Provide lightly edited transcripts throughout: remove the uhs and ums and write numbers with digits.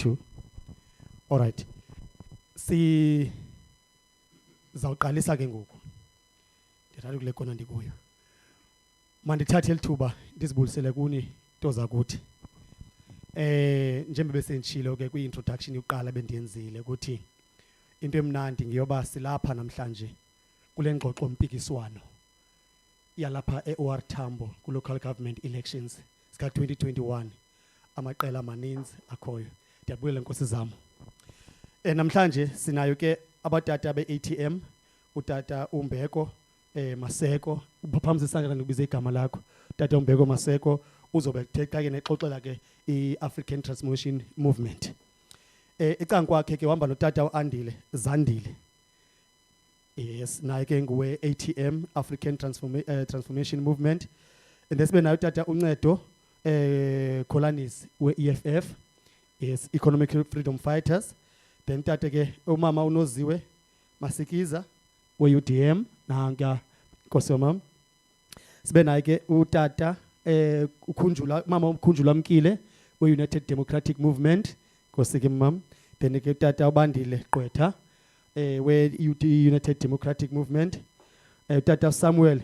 2. All right. Zawuqalisa ke ngoku. Ndirathi kule kona ndikuyo. Mandithathe lithuba ndizibulisele kuni into zakuthi. Njengoba besentshilo ke kwi-introduction yokuqala bendiyenzile ukuthi into emnandi ngiyoba silapha namhlanje kule ngxoxo mpikiswano yalapha e-OR Tambo ku-local government elections sika 2021 amaqela amaninzi akhoyo. Ndiyabulela nkosi zami. Namhlanje sinayo ke abatata be-ATM, utata Umbeko Maseko, ubaphamisa isandla ngokubiza igama lakho. Tata Umbeko Maseko uzobe ethetha ke nexoxela ke i-African Transformation Movement. Icanga kwakhe ke uhamba notata uAndile Zandile. Yes, naye ke nguwe ATM, African Transformation Movement. And then nayo tata uNcedo Kholanis we-EFF, yes, Economic Freedom Fighters. Then tata ke umama uNoziwe Masikiza we-UDM nanga Nkosi mama. Sibe naye ke utata ukhunjula mama ukhunjula Mkile we-United Democratic Movement. Nkosi ke mama. Then ke tata uBandile Gqwetha we-United Democratic Movement. Tata Samuel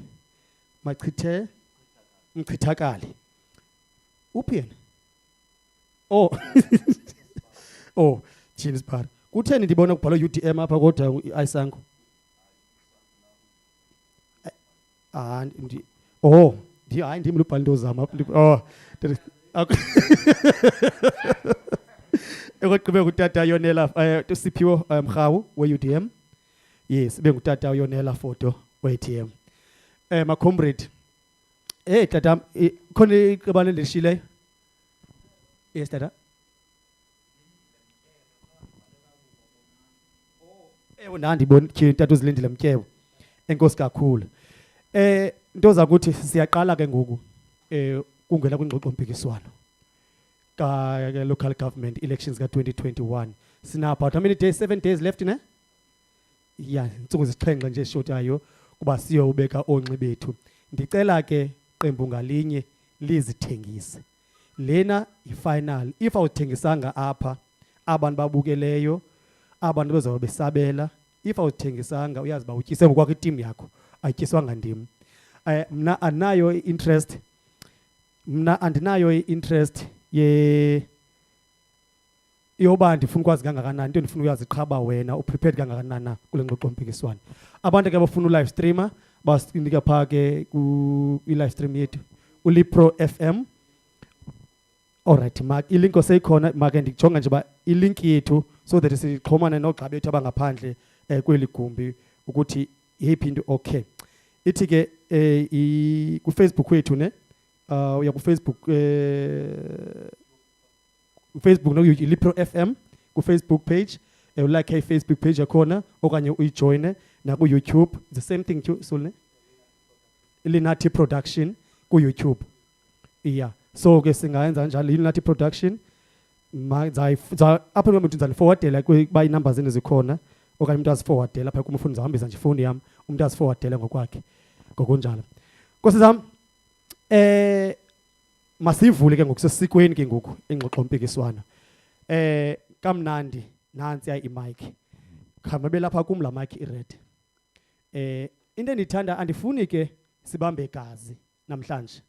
Mchithakali. Uphi yena? Oh. Oh, James Bar. Kutheni ndibona kubhalwa UDM apha kodwa ayisango? Oh, hayi ndim lubhala into zama. Oh. Ekugqibe ngutata Yonela Siphiwo Mrhawu we-UDM. Yes, bengutata Yonela Photo we-ATM. My comrade. Tata khona iqabane leshileyo. Yes tata. Nandibona tata uzilindile Mtyebu. Enkosi kakhulu. Into zakuthi siyaqala ke ngoku kungena kwingxoxo mpikiswano ka local government elections ka 2021. Sina about how many days? 7 days left ne? Yeah, intsuku zisixhenxe nje shotayo kuba siyobeka onxe bethu. Ndicela ke qembu ngalinye lizithengise. Lena i-final. If awuthengisanga apha abantu babukeleyo, abantu bezobe besabela. If awuthengisanga uyazi ba utyise ngokwakho i-team yakho, ayityiswanga ndim. Mna anayo interest. Mna andinayo interest yoba ndifuna ukwazi kangakanani into ndifuna uyazi qhaba wena uprepared kangakanani kule ngxoxo mpikiswano. Abantu ke bafuna u-live streamer basinika pha ke ku-live stream yethu uLipro FM. Alright, Mark, ilink oseyikhona make ndijonga nje ba ilink yethu so that sixhomane nogxa bethu abangaphandle kweli gumbi ukuthi yiphi into okay. Ithi ke ku Facebook wethu ne uya ku Facebook Facebook no Lipro FM ku Facebook page like Facebook page yakhona okanye uyijoine na ku YouTube the same thing so ne Ilinathi Production ku YouTube. Yeah, so ke singayenza njalo Ilinathi Production apha umuntu uzali forwardela kuba i-numbers zenu zikhona okanye umuntu aziforwardela apha kumfuni zihambisa nje ifoni yami umuntu aziforwardela ngokwakhe ngokunjalo. Nkosi zami masivule ke ngokusesikweni ke ngoku ingxoxo mpikiswano. Kamnandi nansi ya i-mic. Khamba lapha kum la mic i-red. Into endithanda andifuni ke sibambe gazi namhlanje.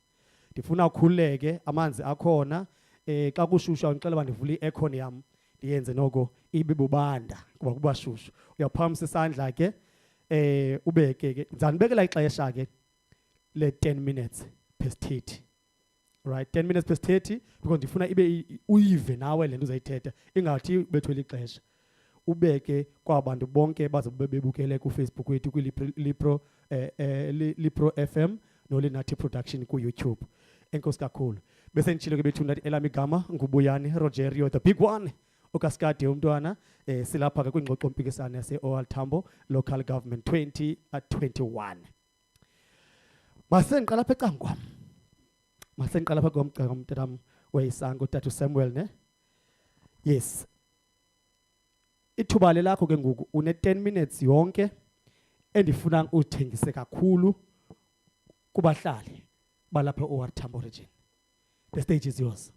Ndifuna ukhuleke amanzi akhona xa kushusha ngicela bandivule i-aircon yami ndiyenze noko ibe bubanda kuba kuba shushu. Uyaphamisa isandla ke ubeke ke ngizanibekela ixesha ke le 10 minutes past 30. Right, 10 minutes past 30 because ndifuna ibe uyive nawe lento uzayithetha ingathi bethwele ixesha. Ubeke kwabantu bonke bazobe bebukele ku Facebook wethu ku Lipro FM no Linathi Production ku YouTube. Enkosi kakhulu. Bese ngitshilo ke bethu ndathi elami igama ngubuyani Rogerio the big one. Okaskade umntwana silapha ke kwingxoxo mpikisana yase-OR Tambo local government 2021. Masengiqala apha ecangwam. Masengiqala apha komntatam weyisango Tata Samuel ne? Yes. Ithuba lakho ke ngoku une 10 minutes yonke endifuna uthengise kakhulu kubahlali balapha e-OR Tambo region. The stage is yours.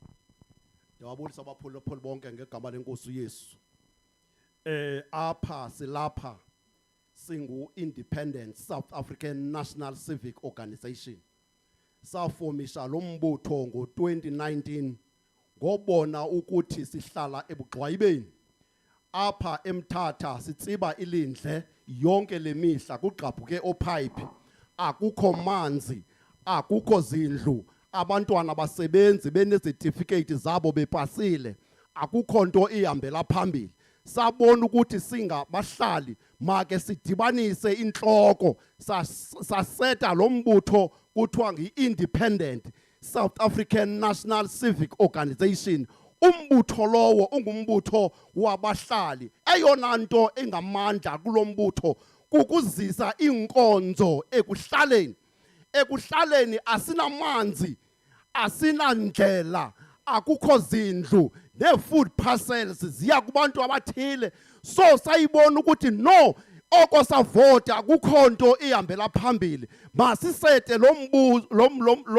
Ndiyabulisa abaphulaphuli bonke ngegama lenkosi uYesu. Apha silapha singu-Independent South African National Civic Organization. Safomisha lo mbutho ngo-2019 ngobona ukuthi sihlala ebuxwayibeni. Apha eMthatha sitsiba ilindle yonke lemihla kugqabhuke opipe. Akukho manzi, akukho zindlu, abantwana basebenzi benezitifiketi zabo bepasile. Akukho nto ihambela phambili. Sabona ukuthi singabahlali make sidibanise inhloko saseta lo mbutho kuthiwa ngi-Independent South African National Civic Organization. Umbutho lowo ungumbutho wabahlali. Eyona nto engamandla kulo mbutho kukuzisa inkonzo ekuhlaleni. Ekuhlaleni asinamanzi, asinandlela, akukho zindlu, ne-food parcels ziya kubantu abathile. So sayibona ukuthi no, oko savota akukho nto ihambela phambili. Masisete lo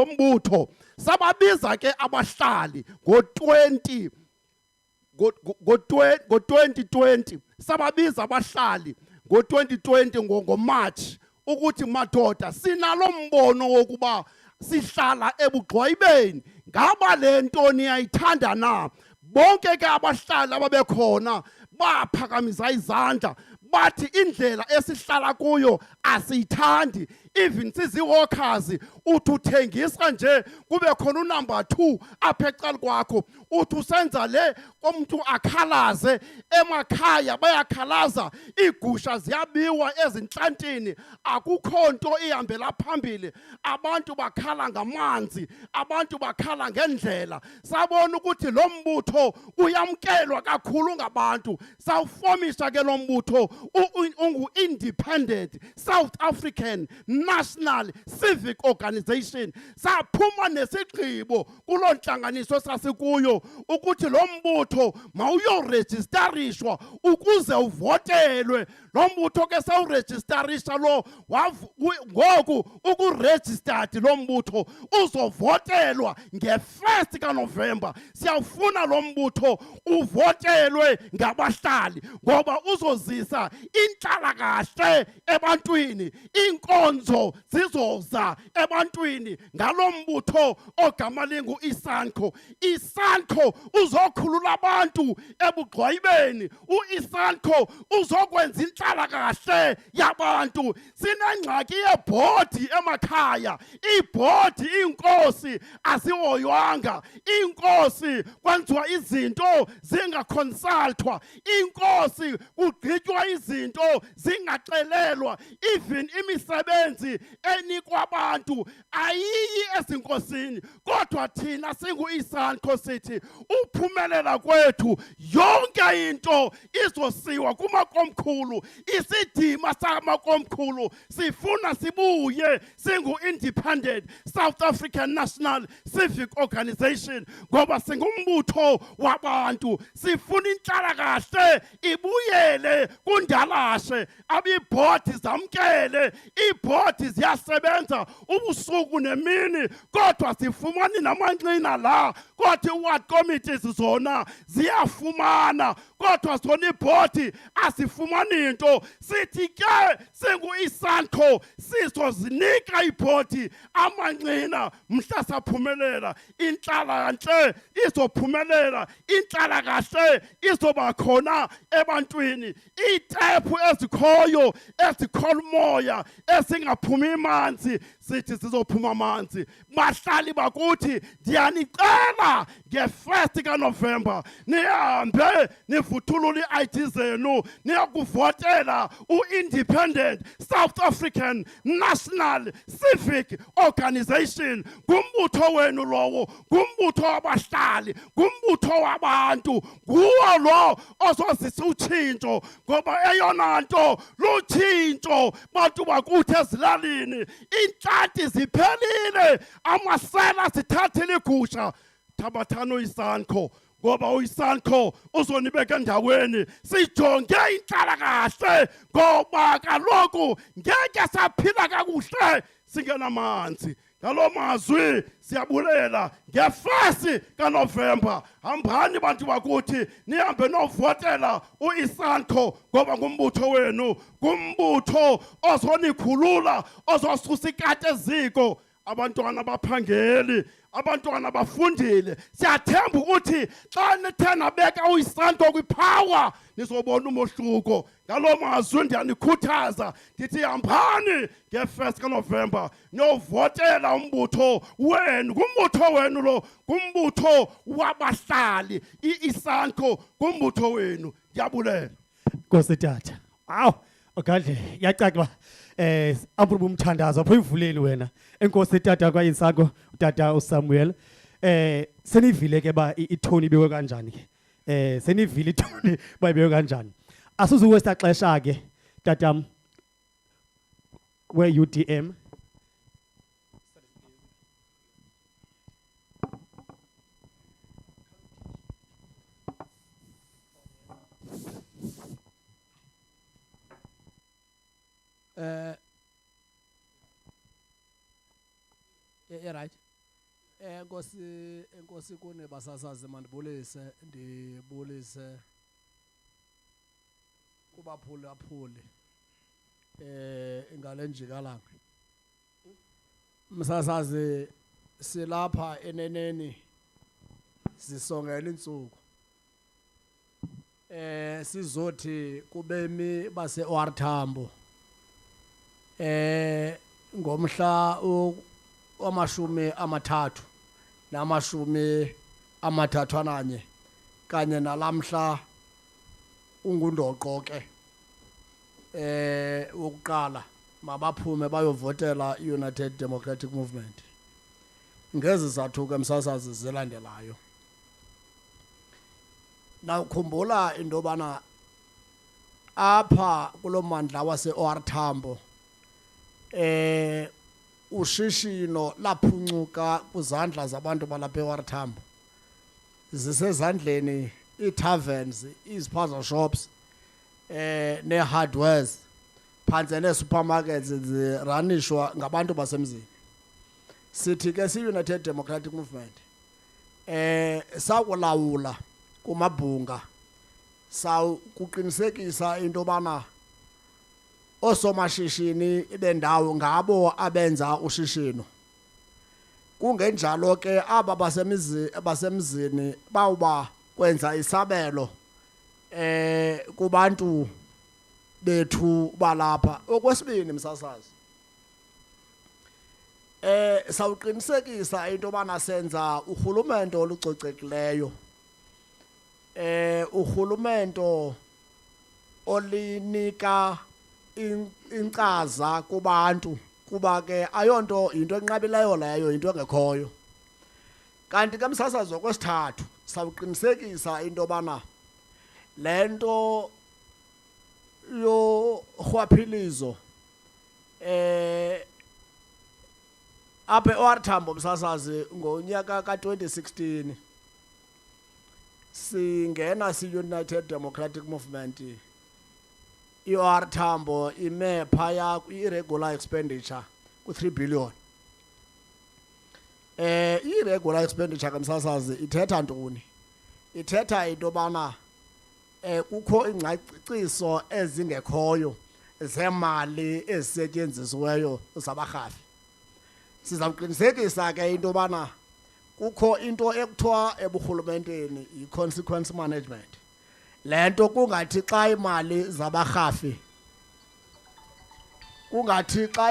mbutho. Sababiza ke abahlali ngo-2020. Sababiza abahlali ngo-2020 ngoMarch ukuthi madoda sinalo mbono wokuba sihlala ebuxwayibeni. Ngaba le nto niyayithanda na? Bonke ke abahlali ababekhona baphakamisa izandla bathi indlela esihlala kuyo asiyithandi. Even sizi-workers uthi uthengisa nje kube khona unumber 2 apha ecala kwakho. Uthi usenza le komuntu akhalaze emakhaya bayakhalaza, iigusha ziyabiwa ezinhlantini, akukho nto ihambela phambili. Abantu bakhala ngamanzi, abantu bakhala ngendlela. Sabona ukuthi lo mbutho uyamkelwa kakhulu ngabantu. Sawufomisha ke lo mbutho ungu-Independent South African National Civic Organization. Saphuma nesigqibo kuloo ntlanganiso sasikuyo ukuthi lo mbutho mawuyoregistharishwa ukuze uvotelwe. Lo mbutho ke sawuregistarisha lo ngoku ukuregistered lo mbutho uzovotelwa nge-1st kaNovember. Siyawufuna lo mbutho uvotelwe ngabahlali ngoba uzozisa inhlalakahle ebantwini. Inkonzo zizoza ebantwini ngalo mbutho ogama lingu-ISANCO. ISANCO uzokhulula abantu ebuxwayibeni. U-ISANCO uzokwenza inhlalakahle yabantu. Sinengxaki yebhodi emakhaya. Ibhodi, inkosi asihoywanga. Inkosi kwenziwa izinto zingaconsultwa. Inkosi kugqitywa izinto zingaxelelwa. Even imisebenzi enikwa abantu ayiyi ezinkosini. Kodwa thina singu-ISANCO sithi uphumelela kwethu yonke into izosiwa kumakomkhulu. Isidima samakomkhulu sifuna sibuye singu-Independent South African National Civic Organization ngoba singumbutho wabantu. Sifuna inhlalakahle ibuyele kundalashe. Abibhodi zamkele, ibhodi ziyasebenza ubusuku nemini, kodwa sifumani namanqina la. Kodwa i-ward committees zona ziyafumana, kodwa zona ibhodi asifumani into. Sithi ke singu-ISANCO sizozinika ibhodi amanqina. Mhla saphumelela inhlalakahle izophumelela, inhlalakahle izoba khona ebantwini. Iitephu ezikhoyo ezikhola umoya esingaphumi manzi sithi sizophuma amanzi. Bahlali bakuthi ndiyanicela nge-1st kaNovember nihambe nivuthulule i-ID zenu niyakuvotela u-Independent South African National Civic Organization. Ngumbutho wenu lowo, ngumbutho wabahlali, ngumbutho wabantu. Nguwo lo ozozisa utshintsho ngoba eyona nto lutshintsho. Bantu bakuthi ezilalini inhlanti ziphelile, amasela sithathile igusha. Thabathani u-ISANCO ngoba u-ISANCO uzonibeka endaweni. Sijonge inhlalakahle ngoba kaloku ngeke saphila kakuhle singenamanzi, ngalo mazwi siyabulela nge1 kaNovember hambani bantu bakuthi nihambe novotela uIsanco ngoba ngumbutho wenu kumbutho ozonikhulula ozosisusa ikati eziko abantwana baphangeli abantwana bafundile siyathemba ukuthi xa nithena beka uIsanco kwipower nizobona umohluko ngalo mazwi ndiyanikhuthaza ndithi hambani nge1 kaNovember novotela umbutho wenu kumbutho wenu lo kumbutho wabahlali iIsanco kumbutho wenu ndiyabulela Nkosi tata. Wow, okadle yacaca ampuru umthandazo apho ivuleli wena. Enkosi tata kwaIsanco utata uSamuel. Senivile ke ba ithoni ibekwe kanjani ke. Senivile ithoni bayibekwe kanjani. Asuzuwe saxesha ke tatam we UDM. Right. Enkosi kune basasazi ndibulise kubaphuli aphuli ngale njikalanga. Msasazi silapha eneneni sisongela insuku. Sizothi kubemi base Tambo. Ngomhla amashumi amathathu namashumi amathathu ananye kanye nalamhla ungundoqo ke wokuqala mabaphume bayovotela United Democratic Movement ngezizathu ke msasazi zilandelayo. Nawukhumbula into bana apha kulomandla wase Tambo ushishino laphuncuka kuzandla zabantu balapha Tambo zisezandleni itaverns iziphaza shops ne-hardwares phansi ne-supermarkets ziranishwa ngabantu basemzini. Sithi ke si-United Democratic Movement sakulawula kumabhunga sawukuqinisekisa into bana osomashishini bendawo ngabo abenza ushishino. Kungenjalo ke aba basemzini bawuba kwenza isabelo kubantu bethu balapha. Okwesibini msasazi sawuqinisekisa into bana senza uhulumento olucocekileyo uhulumento olinika incaza kubantu kuba ke ayonto into enqabileyo leyo into engekhoyo. Kanti ke msasazi okwesithathu sawuqinisekisa into bana lento yo khwaphilizo apha Tambo msasazi ngonyaka ka2016 singena si-United Democratic Movement Tambo ime phaya irregular expenditure ku3 billion. Irregular expenditure kamsasazi ithetha ntoni? Ithetha into bana kukho ingcaciso ezingekhoyo zemali ezisetyenzisiweyo zabarhafi. Sizawuqinisekisa ke into bana kukho into ekuthiwa eburhulumenteni i-consequence management. Lento kungathi xa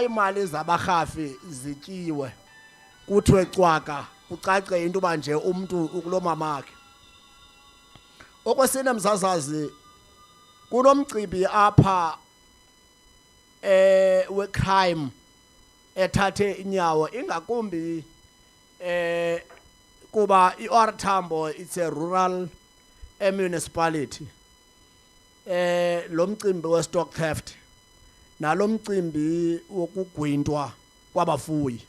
imali zabarhafi zityiwe kuthiwe cwaka kucace into ba nje umuntu ukulomamakhe. Okwesine msasazi kunomcibi apha we-crime ethathe inyawo ingakumbi kuba Tambo it's a rural municipality. Lo mcimbi we stock theft nalo mcimbi wokugwintwa kwabafuyi.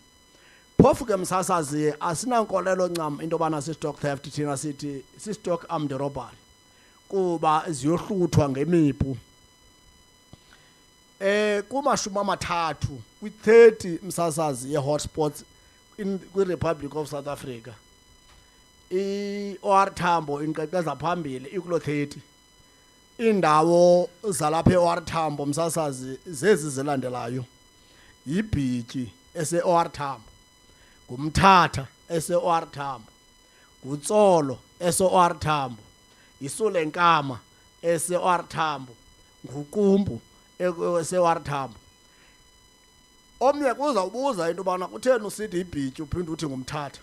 Phofu ke msasazi asinankolelo ncam into bana si stock theft thina sithi si stock armed robbery kuba ziyohluthwa ngemipu. Kumashumi amathathu kwi-30 msasazi ye-hotspots in kwi-Republic of South Africa i-OR Tambo inqeqeza phambili ikulo 30 indawo zalapha e-OR Tambo msasazi zezi zilandelayo yibhityi ese-OR Tambo ngumthatha ese-OR Tambo ngutsolo ese-OR Tambo isulenkama ese-OR Tambo ngukumbu ese-OR Tambo omnye kuzawubuza into bana kutheni usithi ibhityi uphinde uthi ngumthatha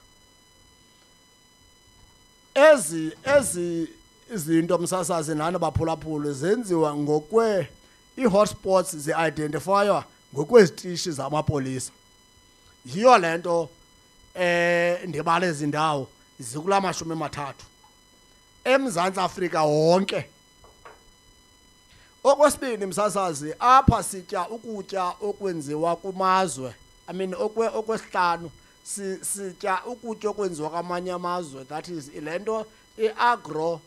ezi izinto msasazi nani baphulaphula zenziwa ngokwe i-hotspots zi-identifywa ngokwezitishi zamapolisa yiyo lento ndibale izindawo zikula 30 eMzantsi Afrika wonke. Okwesibini msasazi apha sitya ukutya okwenziwa kumazwe okwesihlanu sitya ukutya okwenziwa kwamanye amazwe, that is ilento i-agro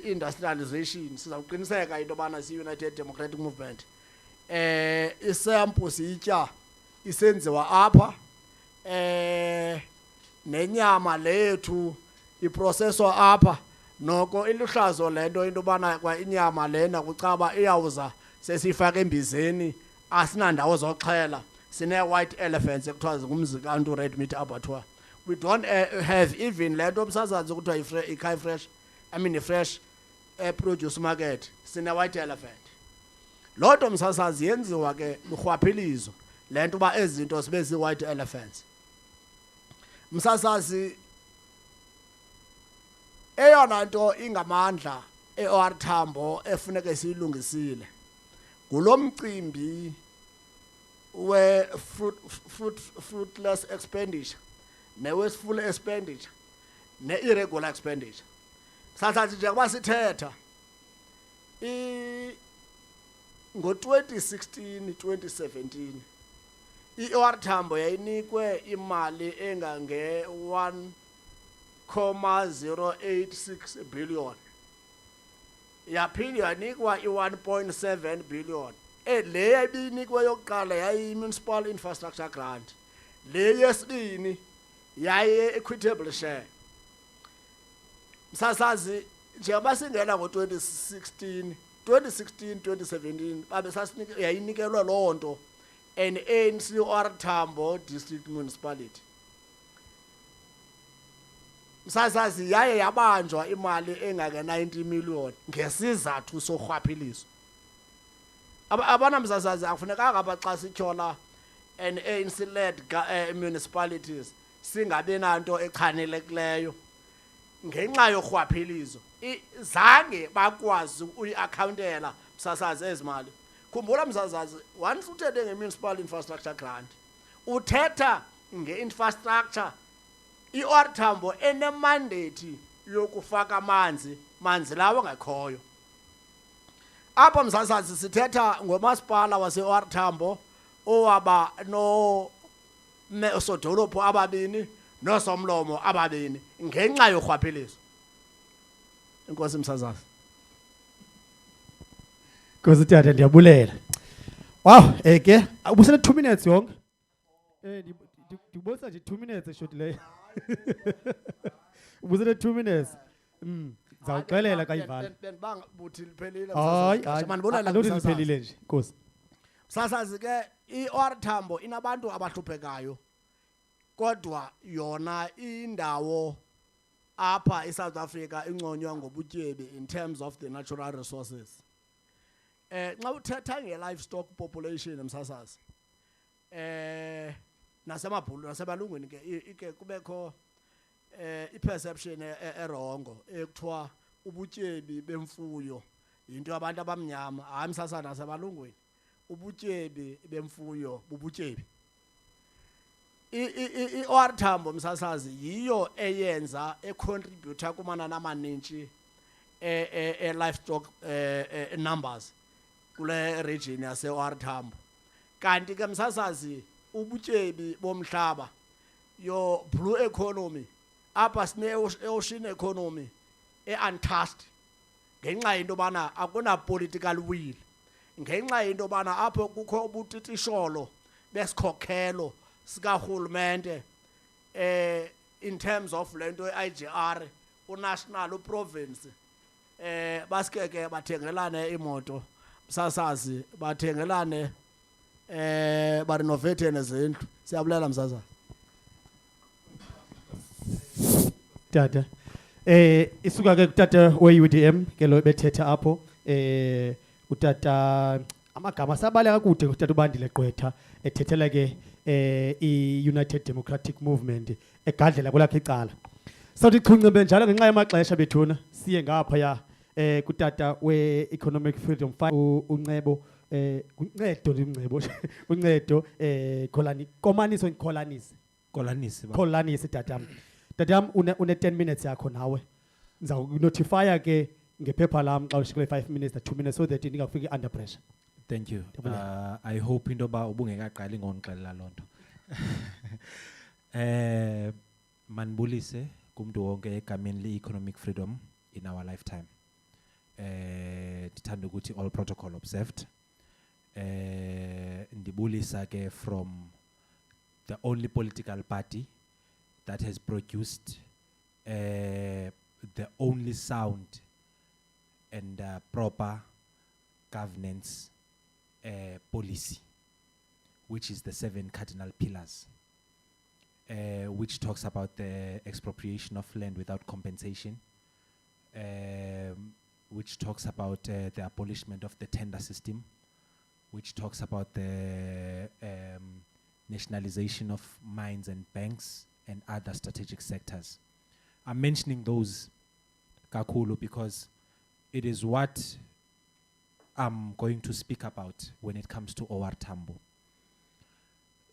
industrialization. Sizawuqiniseka into yobana si-United Democratic Movement isempu sitya isenziwa apha nenyama lethu iprocesswa apha noko iluhlazo lento into yobana kwa inyama lena kucaba iyawuza sesifaka embizeni asinandawo zoxhela sine-white elephants ekuthiwa ngumzi kantu red meat abattoir. We don't have even lento msasazi kuthiwa i-Kai fresh, i-fresh produce market sine-white elephant. Loo nto msasazi yenziwa ke lurhwaphilizo lento uba ezi zinto sibe zii-white elephants. Msasazi eyona nto ingamandla e-OR Tambo efuneke siyilungisile ngulo mcimbi we-fruitless expenditure ne-wasteful expenditure ne-irregular expenditure. Msasazi njengoba sithetha ngo-2016 2017 i-OR Tambo yayinikwe imali engange-1.086 billion yaphinde yanikwa i-1.7 billion. Le yayinikwe yokuqala yayi-municipal infrastructure grant, le yesibini yayi-equitable share. Msasazi njengoba singena ngo-2016 2017 babe yayinikelwa loo nto an ANC OR Tambo district municipality. Msasazi yaye yabanjwa imali engake-90 million ngesizathu sorhwaphilizo. Abana msasazi akufunekanga apha xa sityhola an ANC-led municipalities singabi nanto echanelekileyo ngenxa yorhwaphilizo. Zange bakwazi uyi-accountela msasazi ezimali. Khumbula msasazi, once uthethe nge-municipal infrastructure grant uthetha nge-infrastructure i-OR Tambo enemandate yokufaka manzi lawo ngekhoyo. Apha msasazi sithetha ngomasipala wase-OR Tambo owaba noosodolophu ababini nosomlomo ababini ngenxa yorhwaphilizo. Inkosi msasazi. Nkosi tata ndiyabulela. Wow, ke ubusele 2 minutes yonke. Ndibonisa nje 2 minutes short leyo. Ubusele 2 minutes. Zawuxelela kayivala. Bengibanga buthi liphelile Hayi, msasazi. Mandibonele alothi msasazi. liphelile nje. Nkosi. Msasazi ke i-OR Tambo inabantu abahluphekayo kodwa yona indawo apha eSouth Africa inconywa ngobutyebi in terms of the natural resources. Nxa uthetha nge-livestock population msasazi nasebalungwini ke kubekho i-perception erongo ekuthiwa ubutyebi bemfuyo yinto yabantu abamnyama. Hayi msasazi, nasebalungwini ubutyebi bemfuyo bubutyebi. I-OR Tambo msasazi yiyo eyenza econtributor kumanani amanintshi livestock numbers kule region yase-OR Tambo. Kanti ke msasazi ubutyebi bomhlaba your blue economy apha sine-ocean economy e-untouched ngenxa yento yobana akuna-political will, ngenxa yento yobana apho kukho ubutitisholo besikhokhelo sikahulumente in terms of lento IGR unational uprovince basike ke bathengelane imoto msasazi bathengelane barenovate nezindlu siyabulela msasazi Tata. Isuka ke kutata we-UDM ke lo bethetha apho utata amagama sabale kakude utata ubandile gqwetha ethethela ke i-United Democratic Movement egadlela kwelakhe icala. Sawuthi chunce njalo ngenxa yamaxesha bethuna siye ngapha ya kutata we-Economic Freedom uNcebo uncedo Kholani Komaniso Kholanisi Kholanisi tatam. Tatam une 10 minutes yakho nawe. Ngizawunotifya ke ngephepha lam xa ushikile 5 minutes na 2 minutes so that ndingafiki under pressure. Thank you. I hope into ba ubungekaqali ngonixelela lonto. Manbulise kumntu wonke egameni le-economic freedom in our lifetime. Ndithanda ukuthi all protocol observed. Ndibulisa ke from the only political party that has produced the only sound and proper governance policy, which is the 7 cardinal pillars, which talks about the expropriation of land without compensation, which talks about the abolishment of the tender system, which talks about the nationalization of mines and banks and other strategic sectors. I'm mentioning those kakhulu because it is what I'm going to speak about when it comes to OR Tambo.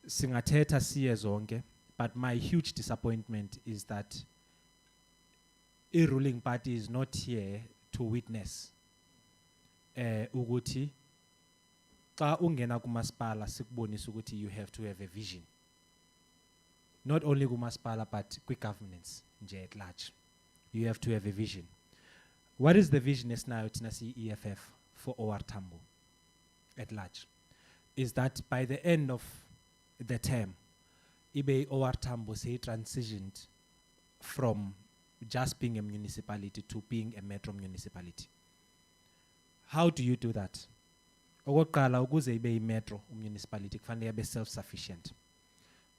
Singathetha siye zonke, but my huge disappointment is that a ruling party is not here to witness ukuthi xa ungena kumasipala sikubonisa ukuthi you have to have a vision. Not only kumasipala but kwi-governance nje at large. You have to have a vision. What is the vision esinayo thina siyi-EFF for OR Tambo at large? Is that by the end of the term, ibe OR Tambo say transitioned from just being a municipality to being a metro municipality. How do you do that? Okokuqala ukuze ibe i-metro municipality kufanele ibe self-sufficient.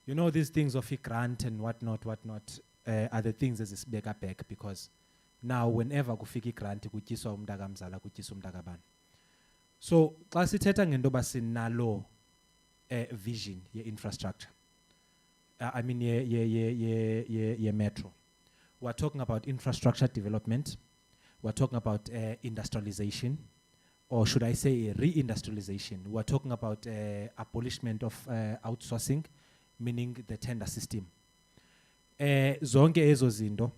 You know these things of a grant and whatnot are the things ezisibeka back because now whenever kufika i-grant kutyiswa umntaka mzala kutyiswa umntaka bani. So xa sithetha ngento ba sinalo vision ye-infrastructure, I mean ye metro, we're talking about infrastructure development, we're talking about industrialization, or should I say re-industrialization. We're talking about abolishment of outsourcing, meaning the tender system. Zonke ezo zinto,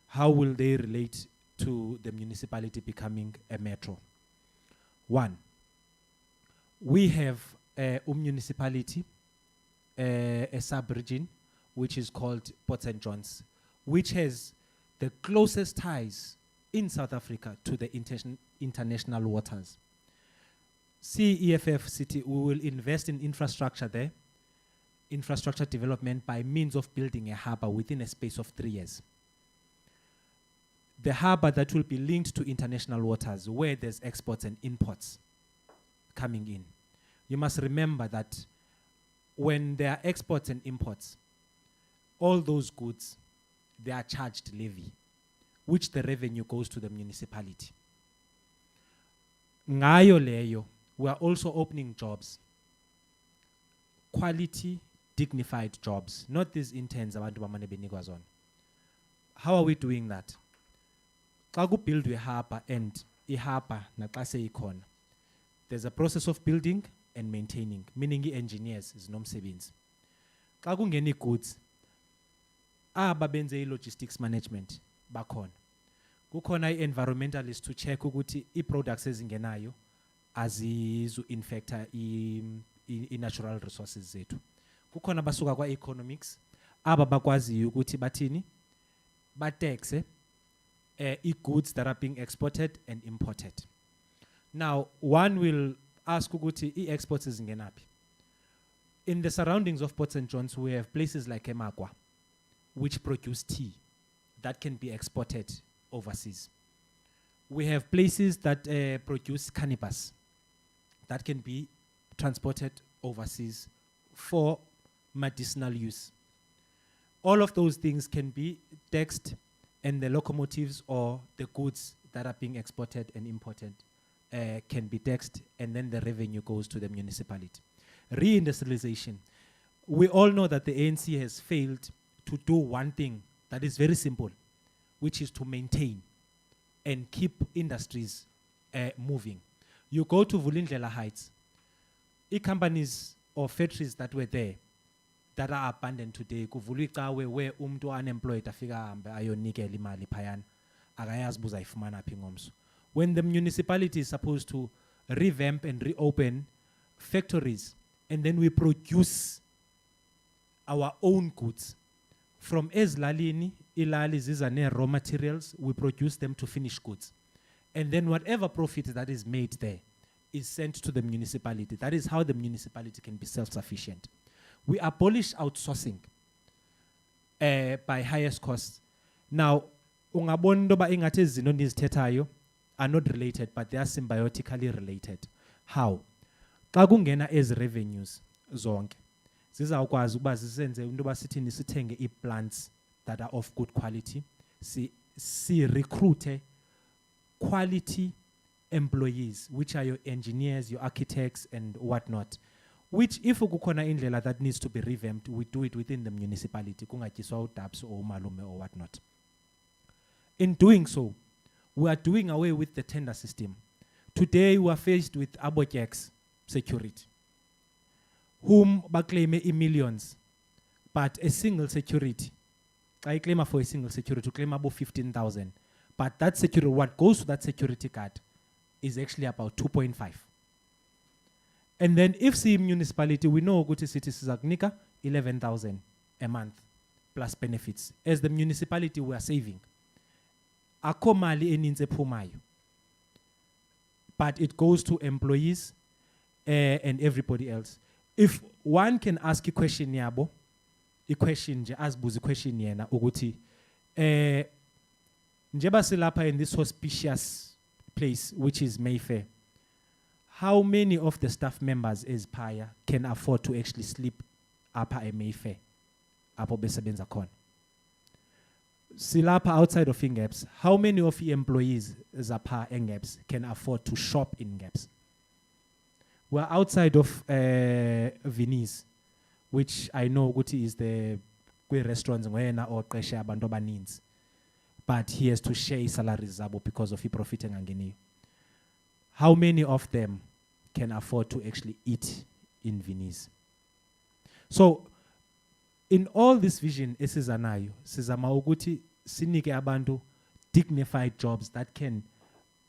how will they relate to the municipality becoming a metro? One, we have a municipality, a sub-region, which is called Port St. John's, which has the closest ties in South Africa to the international waters. CEFF City, we will invest in infrastructure there, infrastructure development by means of building a harbour within a space of 3 years. The harbour that will be linked to international waters where there's exports and imports coming in. You must remember that when there are exports and imports, all those goods, they are charged levy, which the revenue goes to the municipality. Ngayo leyo, we are also opening jobs. Quality, dignified jobs, not these interns abantu bamane benikwa zona. How are we doing that? Xa kubuildwe harbour and i-harbour naxa seyikhona, there's a process of building and maintaining, meaning i-engineers zinomsebenzi. Xa kungena i-goods, aba benze i-logistics management bakhona. Kukhona i-environmentalist to check ukuthi i-products ezingenayo azizu-infecta i-natural resources zethu. Kukhona basuka kwa-economics, aba bakwaziyo ukuthi bathini, bataxe i-goods that are being exported and imported. Now, one will ask ukuthi i-exports ezingenaphi. In the surroundings of Port St. John's, we have places like Emakwa, which produce tea that can be exported overseas. We have places that produce cannabis that can be transported overseas for medicinal use. All of those things can be taxed, and the locomotives or the goods that are being exported and imported can be taxed, and then the revenue goes to the municipality. Reindustrialization. We all know that the ANC has failed to do one thing that is very simple, which is to maintain and keep industries moving. You go to Vulindlela Heights, companies or factories that were there that are abandoned today, kuvulikawe where umntu unemployed afika hambe ayonikela imali phayana akayazi buzayifumana phi ngomso. When the municipality is supposed to revamp and reopen factories, and then we produce our own goods from ezlalini, ilali zizane raw materials, we produce them to finished goods, and then whatever profit that is made there is sent to the municipality. That is how the municipality can be self-sufficient. We abolish outsourcing by highest costs. Now, ungabona ba ingathi izinto ndizithethayo are not related, but they are symbiotically related. How? Xa kungena ezi revenues zonke, zizawukwazi ukuba zisenze into basithini sithenge ii-plants that are of good quality, si recruit quality employees, which are your engineers, your architects, and whatnot. Which, if kukhona indlela that needs to be revamped, we do it within the municipality, kungatyiswa uDabs or umalume or whatnot. In doing so, we are doing away with the tender system. Today, we are faced with Abojex security, whom claim millions, but a single security. I claim for a single security to claim about 15,000. But that security, what goes to that security card is actually about 2.5. And then if the municipality, we know Guti City Sizaknika, 11,000 a month plus benefits. As the municipality, we are saving. Akomali eninze pumayo. But it goes to employees and everybody else. If one can ask a question yabo, a question je asbuzi question yena uguti njeba silapa in this auspicious place which is Mayfair. How many of the staff members as Paya can afford to actually sleep up at Mayfair? Apo besebenza khona. Silapa outside of Ingaps, how many of the employees Zapa Ingaps can afford to shop in Gaps? We're outside of Venice, which I know Guti is the restaurants or Kresha Bandoba needs. But he has to share his salaries zabo because of his profiting angeni. How many of them can afford to actually eat in Venice? So, in all this vision, esizanayo, sizama ukuthi sinike abantu dignified jobs that can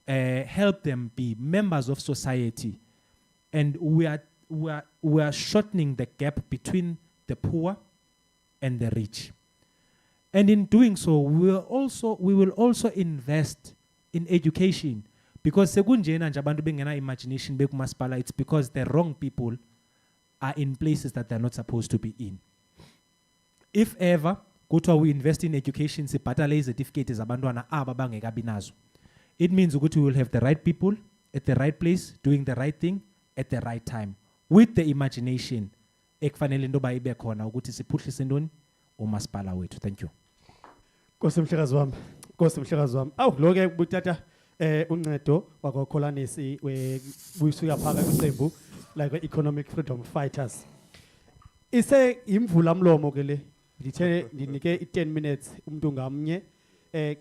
help them be members of society, and we are shortening the gap between the poor and the rich. And in doing so, we will also invest in education, because sekunjena nje abantu bengena imagination bekumasipala, it's because the wrong people are in places that they're not supposed to be in. If ever we invest in education, sibhatale certificates zabantwana aba bangekabi nazo, it means we will have the right people at the right place doing the right thing at the right time with the imagination ekufanele into ba ibe khona ukuthi siphuhlise ntoni umasipala wethu. Thank you. Nkosi mhlekazi wami, Nkosi mhlekazi wami. Awu lo ke butata uncedo wakokholanisi uyisuka phaka kwiqembu like economic freedom fighters. Ise imvula mlomo ke le. Ngithe ndinike i10 minutes umuntu ngamnye.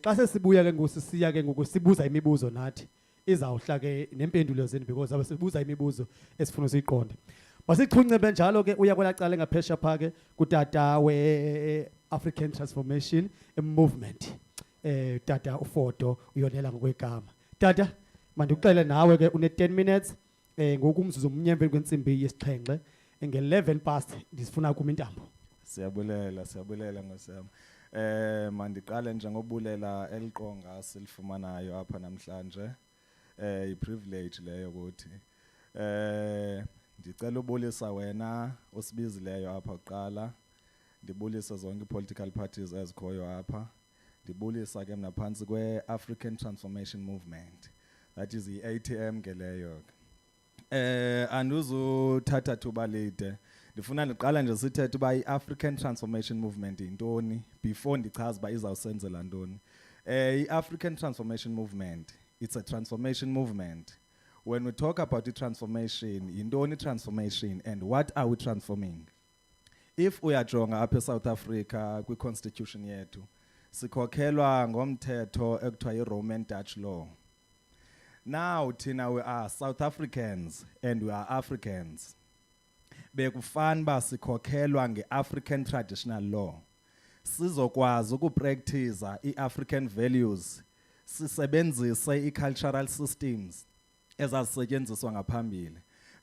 Xa sesibuya ke ngosisiya ke ngokusibuza imibuzo nathi izawuhla ke nempendulo zenu because abasibuza imibuzo esifuna siyiqonde. Basichunce benjalo ke uya kwelacala ngaphesha phake kutata we African Transformation Movement. Tata ufoto uyonela ngokwegama. Tata mandikuxele nawe ke une 10 minutes ngokumzuzu umnyembe kwensimbi yesixhenxe nge11 past ndisifuna kuma intambo. Siyabulela ngosami. Mandiqale njengobulela eliqonga silifumanayo apha namhlanje. I privilege leyo ukuthi ndicela ubulisa wena osibizileyo apha kuqala, ndibulisa zonke i-political parties ezikhoyo apha, ndibulisa ke mna phantsi kwe-African Transformation Movement, that is i-ATM ke leyo. Anduzuthatha thuba lide, ndifuna ndiqala nje sithethe uba i-African Transformation Movement yintoni before ndichaze uba izawusenzela ntoni. I-African Transformation Movement, it's a transformation movement. When we talk about the transformation, yintoni transformation and what are we transforming? If uyajonga apha eSouth Africa kwi-constitution yethu, sikhokhelwa ngomthetho ekuthiwa yi-Roman Dutch law. Now thina we are South Africans and we are Africans. Bekufana ba sikhokhelwa nge-African traditional law. Sizokwazi ukupractice i-African values, sisebenzise i-cultural systems ezazisetyenziswa ngaphambili.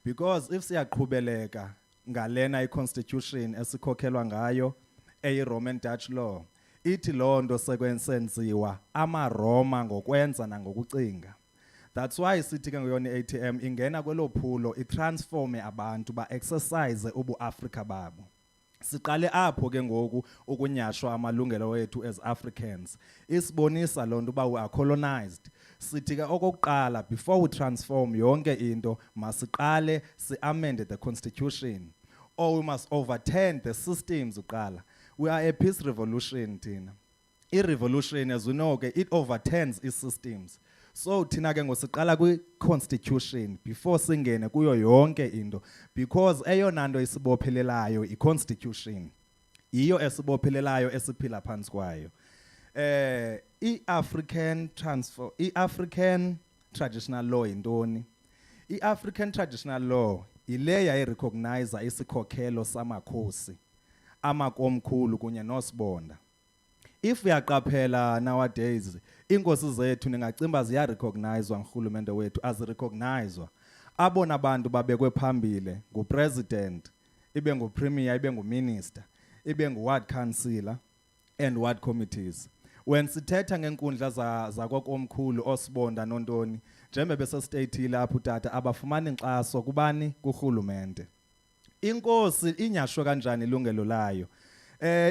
Because if siyaqhubeleka ngalena i-constitution esikhokhelwa ngayo eyi-Roman Dutch law, ithi loo nto sekwensenziwa amaRoma ngokwenza nangokucinga. That's why sithi ke nguyona i-ATM ingena kwelo phulo itransforme abantu ba-exercise ubu-Afrika babo. Siqale apho ke ngoku ukunyashwa amalungelo wethu as Africans. Isibonisa loo nto uba we are colonized. Sithi ke okokuqala before we transform yonke into masiqale si-amend the constitution, or we must overturn the systems uqala. We are a peace revolution thina. I-revolution as we know ke it overturns i-systems. So thina ke ngosiqala kwi-constitution before singene kuyo yonke into, because eyona nto isibophelelayo i-constitution, yiyo esibophelelayo esiphila phansi kwayo. I-African traditional law yintoni? I-African traditional law ile yayirecognize isikhokhelo samakhosi, amakomkhulu kunye nosibonda. If uyaqaphela nowadays, inkosi zethu ningacimba ziyarecognizwa ngurhulumente wethu, azirecognizwa. Abona abantu babekwe phambile ngupresident, ibe ngupremier, ibe nguminister, ibe nguward councillor and ward committees. When sithetha ngenkundla zakokomkhulu osibonda nontoni, njengoba besesiteyithile apho utata abafumani inkxaso kubani? Kurhulumente. Inkosi inyashwe kanjani ilungelo layo?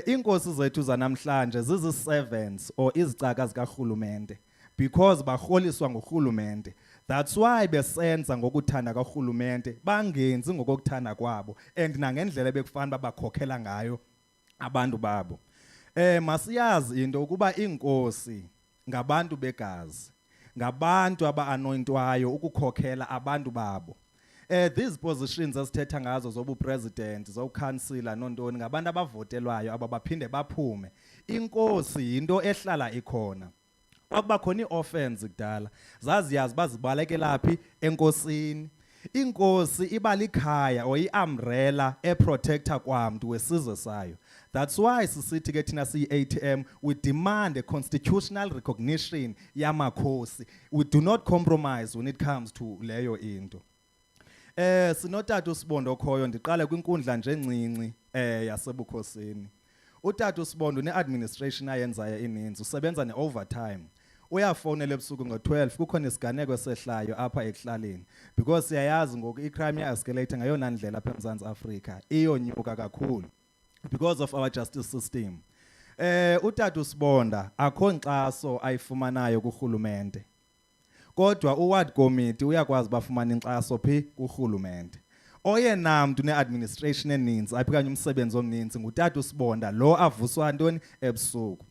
Inkosi zethu zanamhlanje zizi-servants or izicaka zikarhulumente because barholiswa ngurhulumente. That's why besenza ngokuthanda karhulumente, bangenzi ngokuthanda kwabo and nangendlela bekufana bakhokhela ngayo abantu babo. Masiyazi into ukuba inkosi ngabantu begazi, ngabantu aba-anointwayo ukukhokhela abantu babo. These positions esithetha ngazo zobupresident, zobukhansila nontoni, ngabantu abavotelwayo ababaphinde baphume. Inkosi yinto ehlala ikhona. Kwakuba khona ii-offense kudala, zaziyazi bazibalekela phi? Enkosini. Inkosi iba likhaya or i-umbrella eprotector kwamntu wesizwe sayo. That's why sisithi ke thina siyi-ATM, we demand a constitutional recognition yamakhosi. We do not compromise when it comes to leyo into. Sinotata uSibondo okhoyo, ndiqale kwinkundla nje encinci yasebukhosini. Utata uSibondo ne-administration ayenzayo ininzi, usebenza ne-overtime. Uyafowunela ebusuku ngo-12 kukhona isiganeko esehlayo apha ekuhlaleni, because siyayazi ngoku i-crime ya-escalate ngayona ndlela apha eMzantsi Afrika, iyonyuka kakhulu because of our justice system. Utata uSibonda akho nkxaso ayifumanayo kurhulumente, kodwa uward committee uyakwazi bafumana inkxaso phi? Kurhulumente. Oyena mntu ne-administration eninzi aphikanye umsebenzi omninzi ngutata uSibonda, lo avuswa ntoni? Ebusuku.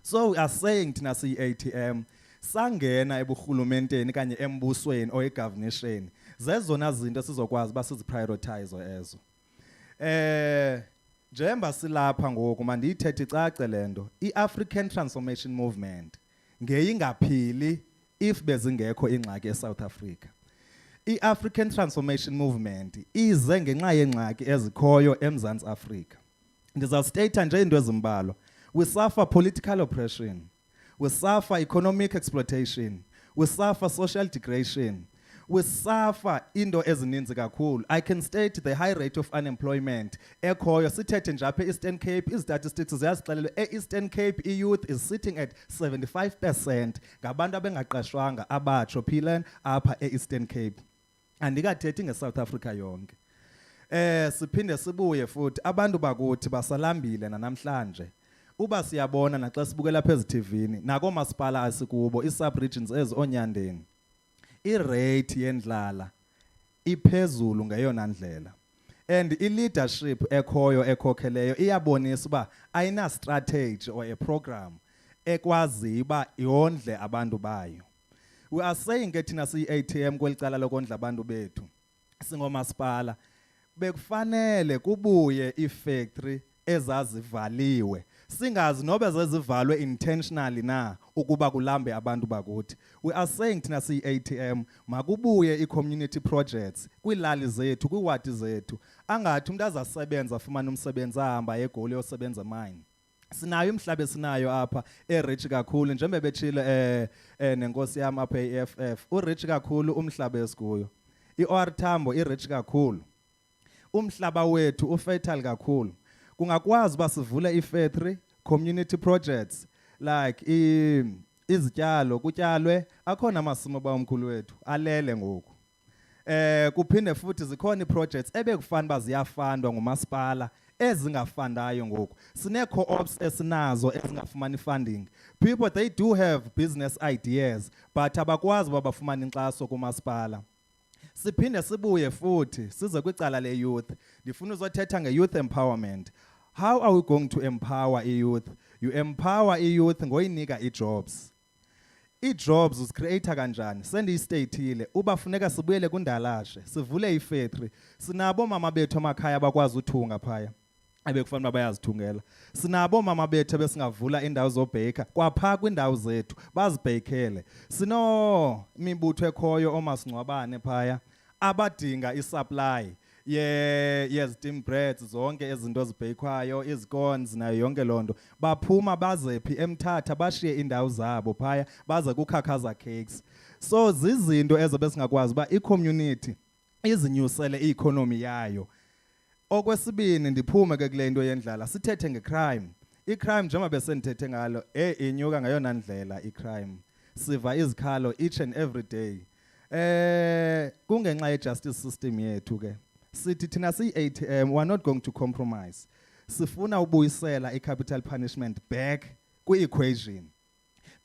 So we are saying thina siyi-ATM, sangena eburhulumenteni kanye embusweni or egovernation, zezona zinto sizokwazi uba siziprioritize ezo. Njengoba silapha ngoku mandiyithethe icace le nto, i-African Transformation Movement ngeyingaphili if bezingekho ingxaki eSouth Africa. I-African Transformation Movement ize ngenxa yeengxaki ezikhoyo eMzantsi Afrika. Ndizawusteyitha nje into ezimbalwa. We suffer political oppression. We suffer economic exploitation. We suffer social degradation. We suffer into ezininzi kakhulu. I can state the high rate of unemployment. Ekhoyo sithethe nje apha e-Eastern Cape, i-statistics ziyasixelela e-Eastern Cape i-youth is sitting at 75% ngabantu abengaqashwanga abatsho phileni apha e-Eastern Cape. Andikathethi nge-South Africa yonke. Siphinde sibuye futhi abantu bakuthi basalambile namhlanje. Uba siyabona naxa sibukela pheze TVini nako masipala asikubo i-sub-regions ezionyandeni. I-rate yendlala iphezulu ngeyona ndlela. And i-leadership ekhoyo ekhokheleyo iyabonisa uba ayina strategy or a program ekwazi uba yondle abantu bayo. We are saying ke thina siyi-ATM kwelicala lokondla abantu bethu singomasipala bekufanele kubuye i-factory ezazivaliwe singazi nobe zezivalwe intentionally na ukuba kulambe abantu bakuthi. We are saying thina siyi-ATM makubuye i-community projects kwilali zethu kwiwadi zethu angathi umuntu azasebenza afumane umsebenzi ahamba egoli yosebenza mine. Sinayo imhlaba esinayo apha rich kakhulu njengoba betshile nenkosi yami apha eFF rich kakhulu umhlaba esikuyo. I-OR Tambo rich kakhulu. Umhlaba wethu ufertile kakhulu. Kungakwazi ba sivule i-factory community projects like izityalo kutyalwe akhona amasimo bawomkhulu wethu alele ngoku. Kuphinde futhi zikhona i-projects ebekufana baziyafandwa ngumasipala ezingafandayo ngoku. Sine co-ops esinazo ezingafumani funding. People they do have business ideas but abakwazi babafumana inkxaso kumasipala. Siphinde sibuye futhi size kwicala le youth. Ndifuna uzothetha nge-youth empowerment. How are we going to empower i-youth? You empower i-youth ngoyinika i-jobs. I-jobs uzicreator kanjani? Sendiyistatile uba funeka sibuyele kundalashe sivule i-factory. Sinabo mama bethu amakhaya bakwazi uthunga phaya ebekufanele bayazithungela. Sinabo mama bethu besingavula indawo zobheka kwapha kwindawo zethu bazibhekele. Sino imibutho ekhoyo omasingcwabane phaya abadinga i-supply steam breads zonke ezinto ezibhekwayo izcones nayo yonke lonto baphuma bazephi eMthatha bashiye indawo zabo phaya baze kukhakhaza cakes. So zizinto ezobesingakwazi ba i-community izinyusele i-economy yayo. Okwesibini ndiphume ke kule nto yendlala sithethe ngecrime. I-crime njengoba besendithethe ngalo inyuka ngayona ndlela i-crime. Siva izikhalo each and every day. Kungenxa ye-justice system yethu ke. Sithi thina siyi-ATM we are not going to compromise. Sifuna ubuyisela i-capital punishment back kwi-equation.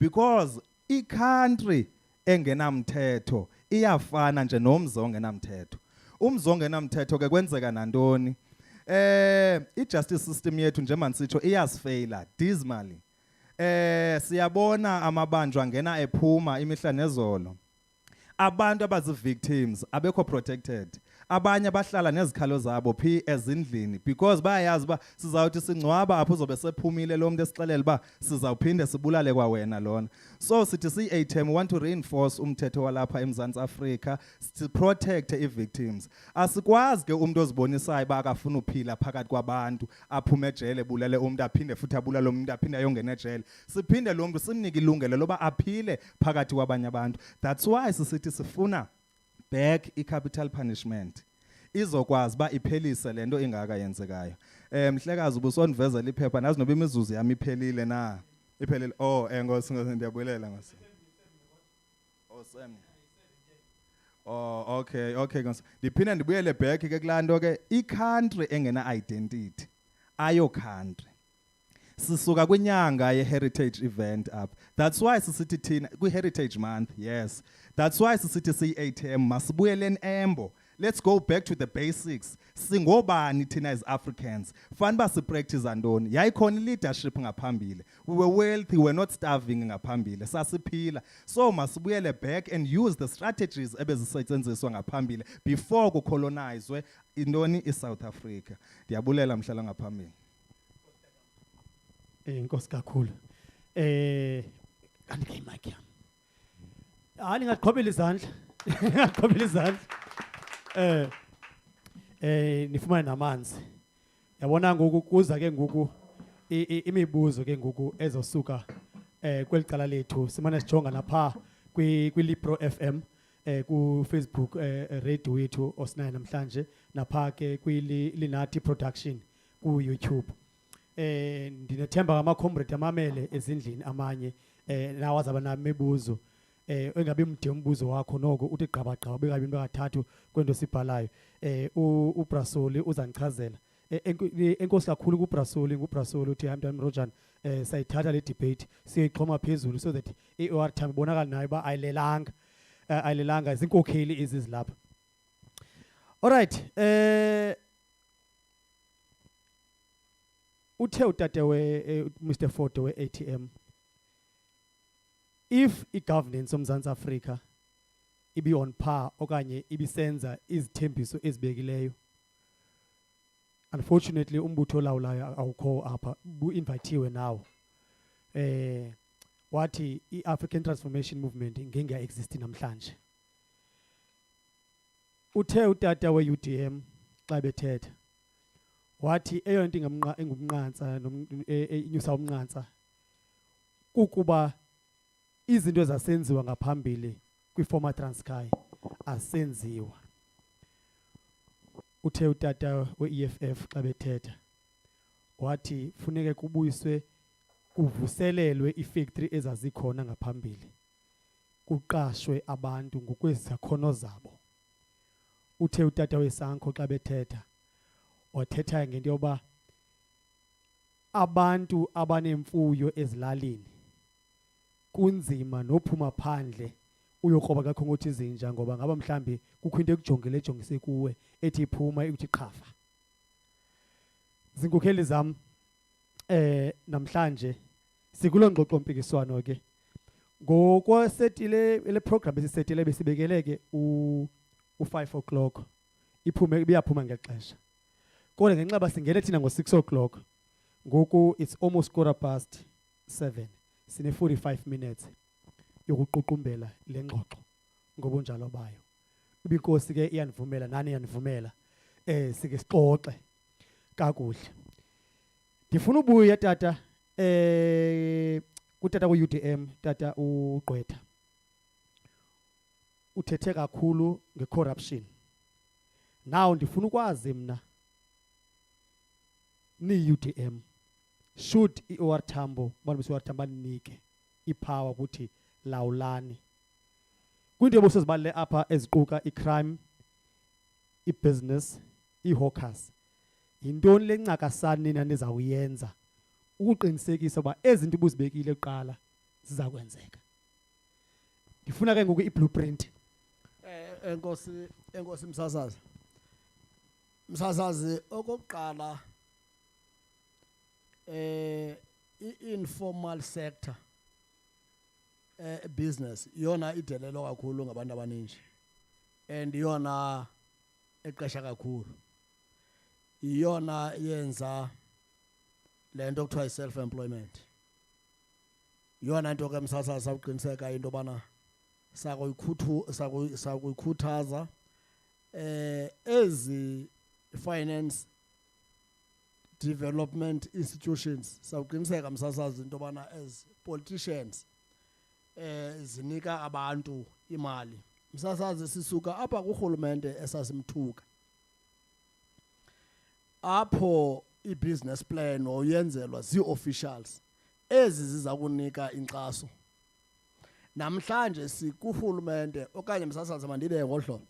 Because i-country engenamthetho iyafana nje nomzi ongenamthetho. Umzi ongenamthetho ke kwenzeka nantoni. I-justice system yethu njengoba ndisitsho iyasifeyila dismally. Siyabona amabanjwa ngena ephuma imihla nezolo. Abantu abazi-victims abekho protected. Abanye bahlala nezikhalo zabo phi ezindlini because bayayazi ba sizawuthi singcwaba apho uzobe sephumile lo muntu esixelela ba sizawuphinde sibulale kwa wena lona. So sithi si-ATM we want to reinforce umthetho walapha eMzantsi Afrika to protect i-victims. Asikwazi ke umuntu ozibonisayo ba akafuna uphila phakathi kwabantu aphume ejele bulale umuntu aphinde futhi abulale umuntu aphinde ayongena ejele. Siphinde lo muntu simnike ilungelo loba aphile phakathi kwabanye abantu. That's why sisithi sifuna back i-capital punishment izokwazi ba iphelise lento ingaka yenzekayo. Mhlekazi ubusonivezela iphepha nazi noba imizuzu yami iphelile na iphelile. Ngosi ndiyabulela ngosi. Sam. Okay ngosi. Ndiphinde ndibuyele back ke kulanto ke i-country engena identity ayo country. Sisuka kwinyanga ye-heritage event up. That's why sisithi thina kwi-heritage month. Yes. That's why sisithi siyi-ATM masibuyeleni embo. Let's go back to the basics. Singobani thina as Africans. Fanba si-practice antoni. Yayikhona leadership ngaphambili. We were wealthy, we were not starving ngaphambili. Sasiphila. So masibuyele back and use the strategies ebezisetshenziswa ngaphambili before kucolonizwe intoni i-South Africa. Ndiyabulela mhlala ngaphambili. Inkosi kakhulu. Kanike imic yami. Ngaqhobela izandla. Ngaqhobela izandla. Nifumane namanzi. Yabona ngoku kuza ke ngoku imibuzo ke ngoku ezosuka kwelicala lethu simane sijonga lapha kwi-Libro FM ku Facebook radio wethu osinayo namhlanje napha ke kwilinathi production ku YouTube. Ndinethemba ngama comrade amamele ezindlini amanye nawo azaba namibuzo engabe mde umbuzo wakho noko uthi gqaba gqaba bekabi into kathathu kwento sibhalayo uBrasoli uzangichazela enkosi kakhulu kuBrasoli nguBrasoli uthi hamntwana Rojan sayithatha le debate siyixhoma phezulu so that iOR Tambo ibonakala nayo ba ayilelanga izinkokheli ezizilapha. Alright, uthe utate Mr Foto we-ATM, if i-governance of Africa ibi on par okanye ibisenza izithembiso ezibekileyo, unfortunately umbutho olawulayo awukho apha bu-invitiwe now, wathi i-African Transformation Movement ngeke exist namhlanje. Uthe utata we-UDM xa bethetha wathi eyona nto engumnqantsa inyusa umnqantsa kukuba izinto zasenziwa ngaphambili kwi-former Transkei asenziwa. Uthe utata we-EFF xa bethetha wathi funeke kubuyiswe kuvuselelwe i-factory ezazikhona ngaphambili kuqashwe abantu ngokwezakhono zabo. Uthe utata weSanko xa bethetha wathetha ngento yoba abantu abanemfuyo ezilalini kunzima nophuma phandle uyokroba kakhongothi izinja ngoba ngaba mhlambi kukho into ejongise kuwe ethi iphuma uthi qhafa. Zinkokheli zam namhlanje sikulo ngxoxo mpikiswano ke ngokwasetile le program esisetile besibekeleke u5 o'clock iphume biyaphuma ngexesha kodwa ngenxa basingene thina ngo6 o'clock ngoku it's almost 7:15 sine 45 minutes yokuququmbela le ngxoxo ngobunjalo bayo. Ubinkosi ke iyanivumela nani yanivumela sike sixoxe kakuhle. Ndifuna ubuya tata kutata ku-UDM tata uGqwetha uthethe kakhulu ngecorruption. Now ndifuna ukwazi mna ni-UDM should iOR Tambo abantu beOR Tambo banike ipower ukuthi lawulani kwinto ebusozibale apha eziquka icrime, ibusiness, ihawkers. Yintoni lencakasana nina nizawuyenza ukuqinisekisa uba ezinto ubuzibekile kuqala ziza kwenzeka? Ndifuna ke ngoku i-blueprint. Enkosi msasazi okokuqala i-informal sector business yona idelelo kakhulu ngabantu abaninji and yona eqesha kakhulu, yona yenza lento kuthiwa i-self employment. Yona nto ke msasazi sawuqiniseka into bana sakuyikhuthaza ezi finance development institutions sawuqiniseka msasazi into bana as politicians zinika abantu imali. Msasazi sisuka apha kurhulumente esasimthuka apho i-business plan oyenzelwa zii-officials ezi ziza kunika inkxaso. Namhlanje sikurhulumente okanye msasazi mandibe ngohlobo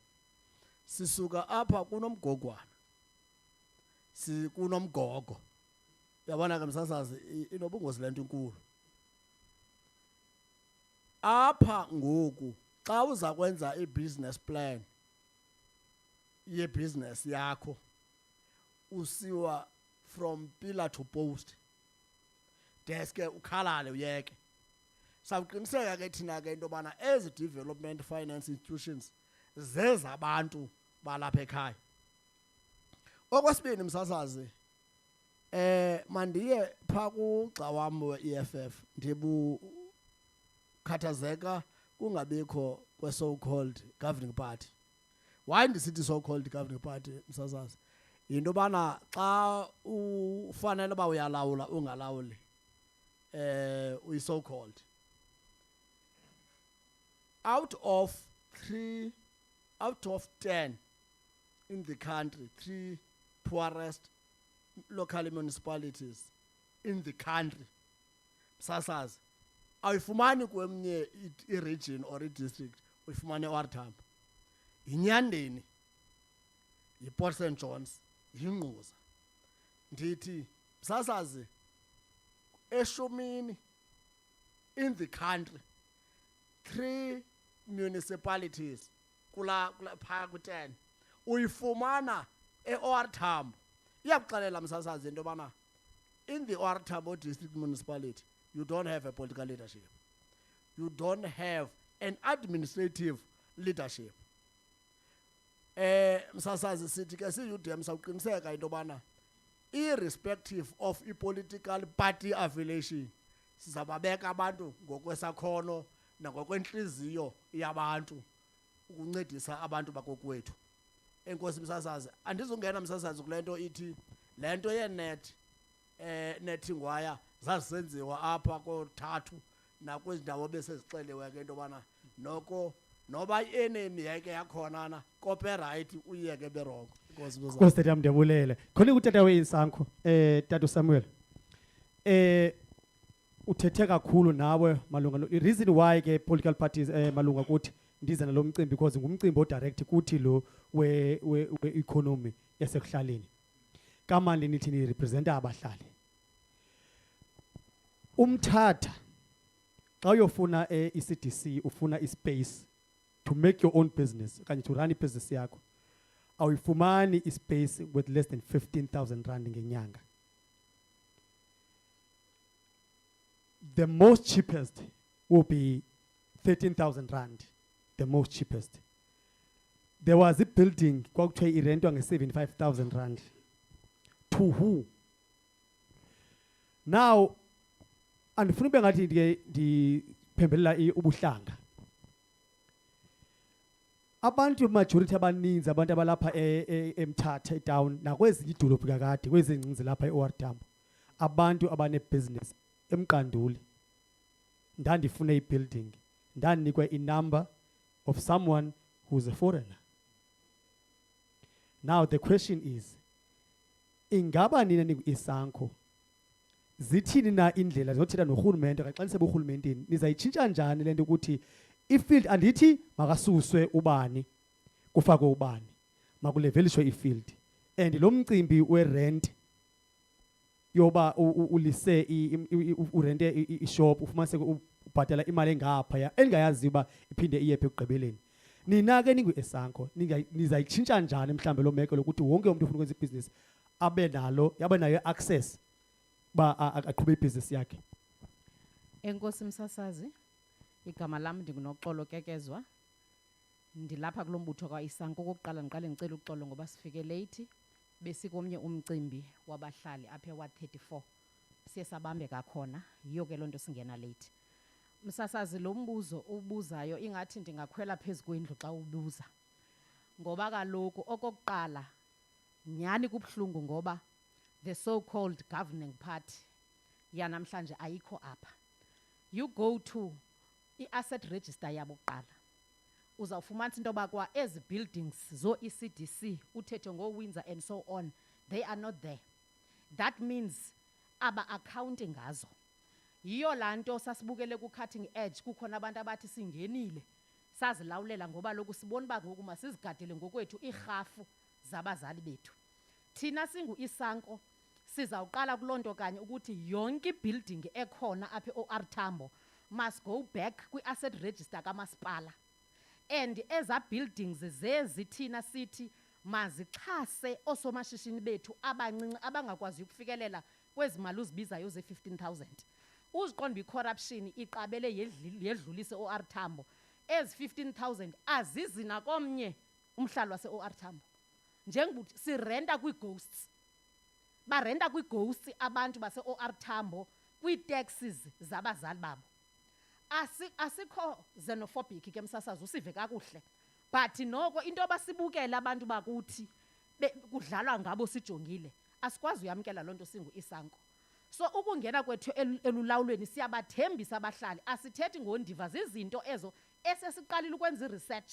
sisuka apha kunomgogwana sikunomgogo. Uyabona ke msasazi inobungozi lento inkulu apha ngoku xa uza kwenza i-business plan ye-business yakho usiwa from pillar to post deske ukhalale uyeke. Sawuqiniseka ke thina ke into bana ezi development finance institutions zezabantu balapha ekhaya. Okwesibini msasazi mandiye pha kugxa wam we-EFF ndibukhathazeka kungabikho kwe-so called governing party. Why ndisithi so called governing party msasazi? Yinto bana xa ufanele uba uyalawula ungalawuli uyi-so called. Out of 10 in the country, 3 poorest local municipalities in the country, msasazi awuyifumani kweminye i-region or i-district, uyifumane e-OR Tambo. Yinyandeni, yi-Port St Johns, yinquza. Ndithi msasazi eshumini in the country 3 municipalities kula phaya ku-10 uyifumana e-OR Tambo. Iyakuxelela msasazi into yobana in the OR Tambo district municipality you don't have a political leadership, you don't have an administrative leadership. Msasazi sithi ke si-UDM sawuqiniseka into yobana irrespective of i-political party affiliation sizababeka abantu ngokwesakhono nangokwenhliziyo yabantu ukuncedisa abantu bakokwethu. Enkosi msasazi, andizungena msasazi kule nto ithi le nto yenet nethingwaya zazisenziwa apha kothathu nakwezi ndawo besezixelewe ke into yobana noko noba i-enemy yayike yakhonana copyright uyeke berongo. Enkosi msasazi. Nkosi tata ndiyabulele. Khona utata weInsankho Tata Samuel. Uthethe kakhulu nawe malunga the reason why ke political parties malunga kuthi ndiza nalo mcimbi because ngumcimbi odirect kuthi lo we economy yasekuhlaleni. Kamandi nithi ni represent abahlali. Umthatha xa uyofuna eCDC ufuna ispace to make your own business kanye to run business yakho. Awuyifumani ispace with less than 15,000 rand ngenyanga. The most cheapest will be 13,000 rand. The most cheapest. There was a building kwakuthiwa irentwa nge-75,000 rand. To who? Now, andifuna ube ngathi ndiphembelela ubuhlanga. Abantu majority abaninzi abantu abalapha eMthatha eTown nakwezinye idolophu kakade kwezinye ingcinzi lapha eOR Tambo. Abantu abane business emqanduli. Ndandifuna ibuilding. Ndanikwa number of someone who's a foreigner. Now the question is, ingaba nina ningu-Isankho zithini na indlela zothetha noRhulumente xa nisebe uRhulumenteni nizayitshintsha njani lento ukuthi ifield andithi makasuswe ubani kufakwe ubani makulevelishwe ifield and lo mcimbi werent yoba ulise urente ishop ufumanise ubhatala imali engapha engayazi uba iphinde iyephe ekugqibeleni. Nina ke ningu-Isankho nizayitshintsha njani mhlambe lo meko lokuthi wonke umuntu ufuna ukwenza ibusiness abe nayo access ba aqhube ibusiness yakhe? Enkosi msasazi, igama lami ndinguNoxolo Kekezwa. Ndilapha kulo mbutho kaIsankho. Okokuqala ndiqale ngicela uxolo ngoba sifike late, besikomnye umcimbi wabahlali apha eWard 34 siye sabambeka khona, yiyo ke loo nto singena late. Msasazi, lo mbuzo ubuzayo ingathi ndingakhwela phezu kwendlu xa ubuza, ngoba kaloku okokuqala nyhani kubuhlungu ngoba the so-called governing party yanamhlanje ayikho apha. You go to i-asset register yabo kuqala uzawufumanisa into yoba kwa ezi buildings zo-ECDC uthethe ngoo-Windsor and so on, they are not there. That means aba-accounti ngazo. Yiyo laa nto sasibukele ku-cutting edge kukhona abantu abathi singenile sazilawulela ngoba loku sibona uba ngoku masizigadele ngokwethu iirhafu zabazali bethu. Thina singu-Isankho sizawuqala kuloo nto kanye ukuthi yonke ibuilding ekhona apha eOR Tambo must go back kwi-asset register kamasipala, and eza buildings zezi thina sithi mazixhase oosomashishini bethu abancinci abangakwazi ukufikelela kwezi mali uzibizayo ze-15,000. Uziqonda i-corruption iqabele yedlulise eOR Tambo. Ezi 15,000 azizi nakomnye umhlali wase-OR Tambo. Njengokuthi sirenta kwii-ghosts, barenta kwii-ghosts abantu base-OR Tambo kwii-taxes zabazali babo. Asikho xenophobic ke msasazi, usive kakuhle, but noko into basibukela abantu bakuthi kudlalwa ngabo sijongile asikwazi uyamkela loo nto singu-Isankho. So ukungena kwethu elulawulweni siyabathembisa abahlali, asithethi ngondiva zizinto ezo esesiqalile ukwenza i-research.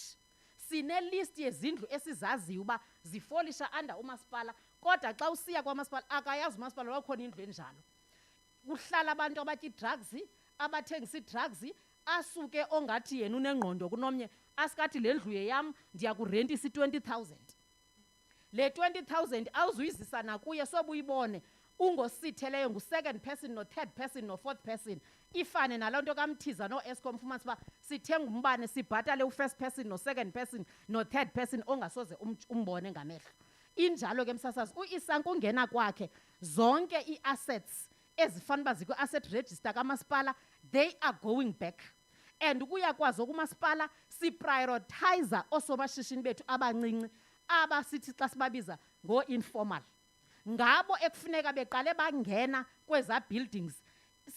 Sine-list yezindlu esizaziyo uba zifolisha under umasipala, kodwa xa usiya kwamasipala akayazi umasipala wakhona indlu enjalo. Kuhlala abantu abatya drugs, abathengisa drugs asuke ongathi yena unengqondo kunomnye asikathi le ndlu yam ndiyakurentisa 20,000 le 20,000 awuzuyizisa nakuye sobuyibone ungositheleyo ngu-second person no-third person no-fourth person ifane naloo nto kamthiza no-escom fumanisa uba sithenga umbane sibhatale u-first person no-second person no-third person ongasoze umbone ngamehlo injalo ke msasazi u-Isanko ungena kwakhe zonke ii-assets ezifana uba zikwi-asset register kamasipala they are going back and kuyakwazi okumasipala siprioritizer oosomashishini bethu abancinci abasithi xa sibabiza ngoo-informal ngabo ekufuneka beqale bangena kweza buildings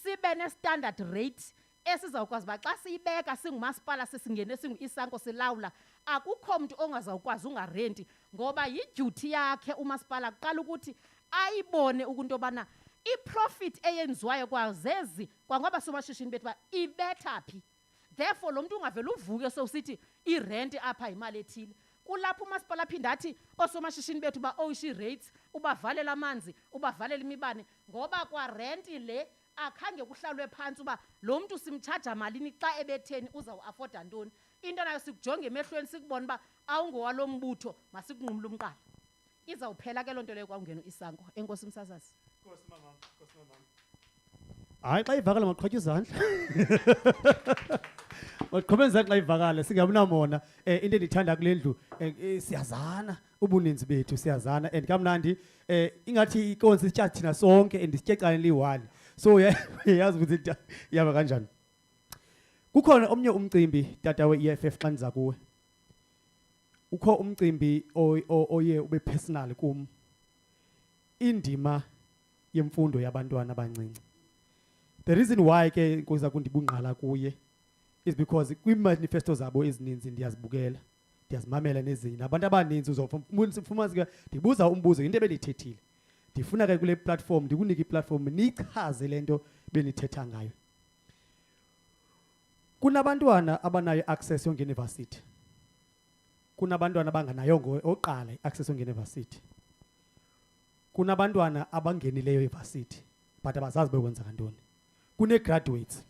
sibe ne-standard rate esizawukwazi uba xa siyibeka singumasipala sesingene singu-Isanko silawula akukho mntu ongazawukwazi ungarenti ngoba yidyuthi yakhe umasipala kuqala ukuthi ayibone ukunto yobana iprofit eyenziwayo kwazezi kwangoba somashishini bethu uba ibetha phi therefore lo mntu ungavele uvuke sowusithi irenti apha yimali ethile kulapho umasipala aphinda athi oosomashishini bethu uba owishi rates ubavalela amanzi ubavalela imibane ngoba kwa renti le akhange kuhlalwe phantsi uba lo mntu simtshaja malini xa ebetheni uzawuafoda ntoni into nayo sikujonge emehlweni sikubona uba awungowalo mbutho masikunqumle umqala izawuphela ke loo nto leyo kwangena u-Isanko enkosi msasazi hayi xa ivakala maqhotya izandla maqhobela izandla xa ivakala singabunamona into endiyithanda kule ndlu siyazana ubuninzi bethu siyazana and kamnandi ingathi ikonsi sitya thina sonke and sitye cala liyi-one so yazi ukuthi ihamba kanjani kukhona omnye umcimbi tata we-EFF xa ndiza kuwe ukho umcimbi oye ube personal kum indima yemfundo yabantwana abancinci the reason why ke kuza kundibungqala kuye is because kwi-manifesto zabo ezininzi ndiyazibukela ndiyazimamela nezinye nabantu abaninzi uzofumanisa ndibuza umbuzo into ebendiyithethile ndifuna ke kule platform ndikunike iplatform nichaze le nto benithetha ngayo kunabantwana abanayo access yongeuniversity kunabantwana abanganayo oqala i-access yongeuniversity kunabantwana abangenileyo university but abazazi bekwenza kantoni kune-graduates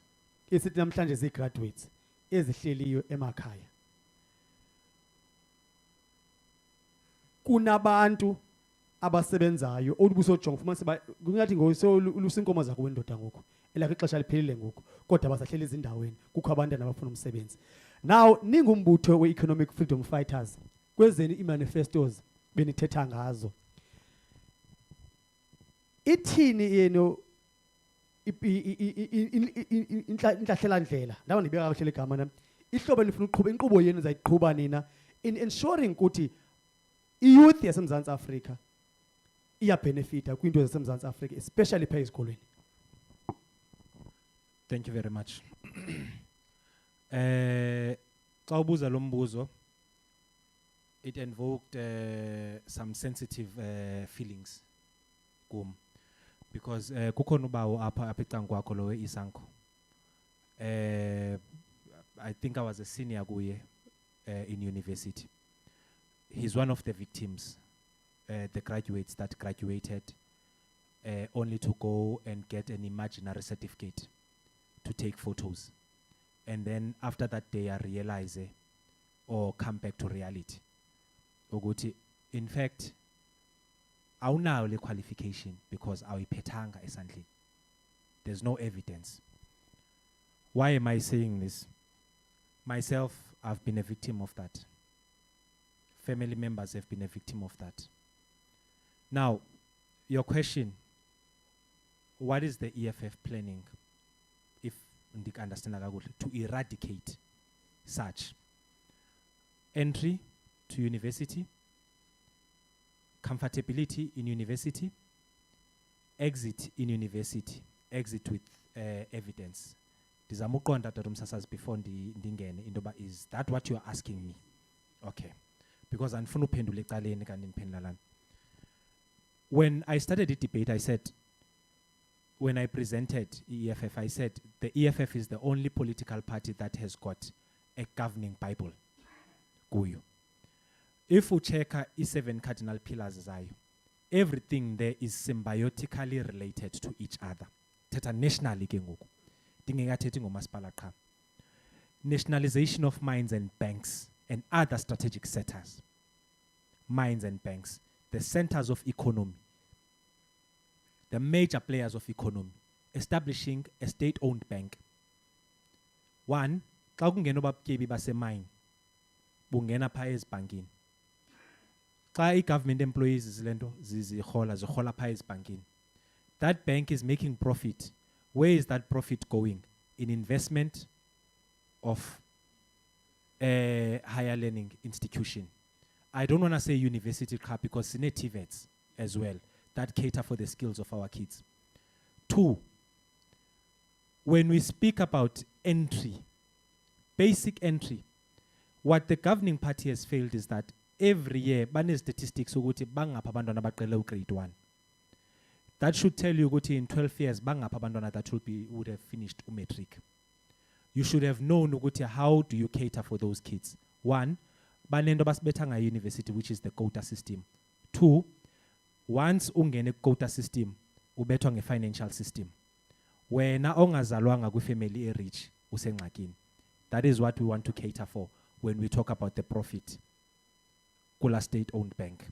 esithi namhlanje zii-graduates ezihleliyo emakhaya kunabantu abasebenzayo obusojonga ufumanisa kungathi lusinkomo zakho wendoda ngoku elakho ixesha liphelile ngoku kodwa basahleli ezindaweni kukho abantwana abafuna umsebenzi now ningumbutho we-economic freedom fighters kwezeni ii-manifestos benithetha ngazo ithini yenu intlahlelandlela ndawo ndibeka kakuhle legama nam ihlobo nifuna uqhuba inkqubo yenu zayiqhuba nina in ensuring ukuthi i-youth yaseMzantsi Afrika iyabhenefita kwiinto zaseMzantsi Afrika especially phaa ezikolweni. Thank you very much. Xa ubuza lo mbuzo it invoked some sensitive feelings kum because kukhona ubawo apha ecankwakho lo we-Isanko. I think I was a senior kuye in university. He's one of the victims, the graduates that graduated only to go and get an imaginary certificate to take photos. And then after that day I realize or come back to reality. Ukuthi, in fact, awunayo le qualification because awuyiphetanga esandleni. There's no evidence. Why am I saying this? Myself, I've been a victim of that. Family members have been a victim of that. Now, your question, what is the EFF planning, if I understand to eradicate such? Entry to university, comfortability in university, exit in university, exit with evidence. Ndizamuqonda Dr. Msasazi before ndingene indoba, is that what you are asking me? Okay. Because andifuna uphendula ecaleni kanti ndiphendula lana. When I started the debate, I said, when I presented EFF, I said the EFF is the only political party that has got a governing Bible. Kuyo. If we check i-7 cardinal pillars zayo, everything there is symbiotically related to each other. Thetha nationally ke ngoku. Ndingekathethi ngomasipala qha. Nationalization of mines and banks and other strategic sectors. Mines and banks, the centers of economy, the major players of economy, establishing a state-owned bank. One, xa kungena ababutyebi basemine, bungena phaa ezibhankini. Xa i-government employees zilento zirhola phaa ezibhankini. That bank is making profit. Where is that profit going? In investment of a higher learning institution. I don't want to say university club because it's TVETs as well that cater for the skills of our kids. Two, when we speak about entry, basic entry, what the governing party has failed is that every year, bane statistics ukuthi bangapha abantwana abaqele grade 1. That should tell you ukuthi in 12 years bangapha abantwana that would have finished matric. You should have known ukuthi how do you cater for those kids. One, banento basibetha nga university, which is the quota system. Two, once ungene quota system, ubethwa nge financial system. Wena ongazalwanga kwi family e-rich usengxakini. That is what we want to cater for when we talk about the profit. Kula state-owned bank.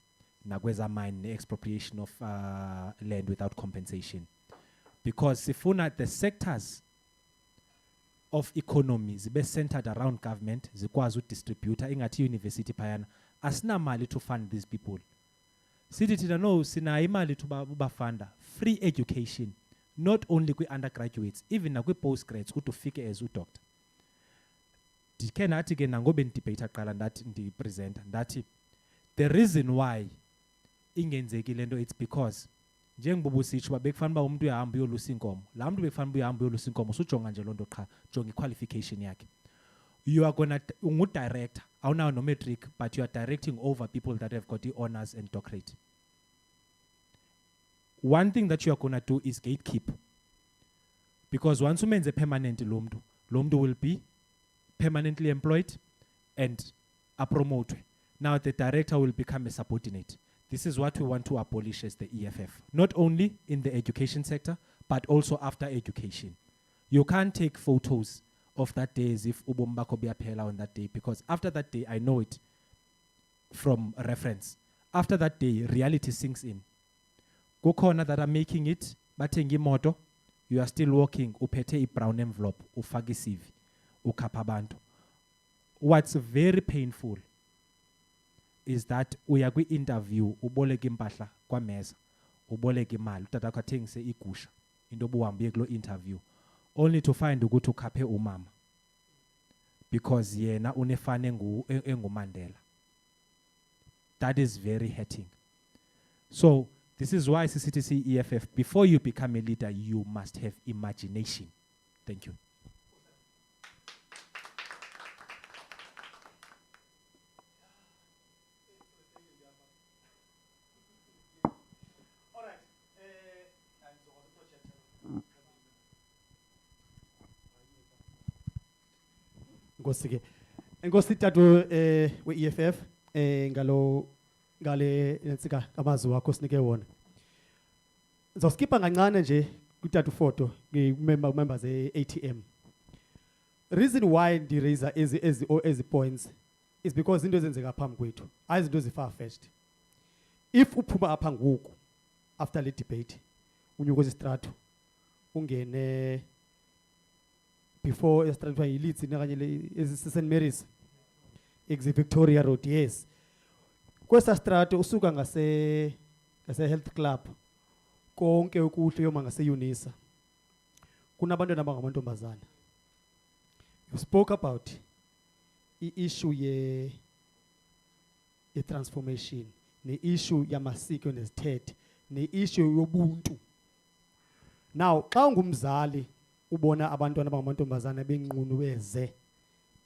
Nakweza mine, the expropriation of land without compensation. Because sifuna the sectors of economy zibe centered around government, zikwazi distributor ingathi university phayana asina mali to fund these people. Sithi thina no sina imali to ubafunda free education, not only kwi undergraduates, even na kwi postgrads uthi ufike as udoctor. Ndikhe nathi ke nangobe ndidebate aqala ndathi ndipresenta ndathi the reason why ingenzeki lento it's because njengoba usitsho babekufanele ba umuntu uyahamba uyolusa inkomo. La muntu bekufanele uyahamba uyolusa inkomo usujonga nje lonto qha, jonga qualification yakhe. You are gonna director, awunawo no matric, but you are directing over people that have got the honors and doctorate. One thing that you are gonna do is gatekeep. Because once umenze permanent lo mntu will be permanently employed and a promoted. Now the director will become a subordinate. This is what we want to abolish as the EFF. Not only in the education sector, but also after education. You can't take photos of that day as if ubombako biyaphela on that day, because after that day, I know it from reference. After that day, reality sinks in. Kukhona that are making it, bathengi imoto, you are still working, uphethe i-brown envelope, ufake i-CV, ukhapha abantu. What's very painful is that uya kwi-interview uboleka impahla kwameza, uboleka imali, utatakho athengise igusha, into obuhambiye kulo interview, only to find ukuthi ukhaphe umama because yena unefane engumandela. That is very hurting. So this is why CCTC EFF, before you become a leader, you must have imagination. Thank you. Ngosike. Enkosi tatu we-EFF ngale nsika kamazi wakho sinike wona. Ngizoskipa kancane nje kutatu photo members ATM. Reason why ndi raise ezi points is because into ezenzeka phambi kwethu ayizinto zifar fetched. If uphuma apha ngoku after le debate unyuko isistrato ungene before estrato yiLeeds nakanye St Mary's exit Victoria Road, yes. Kwesa strato usuka ngase health club konke ukuhle yoma ngase Unisa kunabantu nabangamantombazana. You spoke about the issue ye transformation, the issue yamasiko nesithethe, the issue yobuntu. Now xa ungumzali ubona abantwana abangamantombazana benqunu beze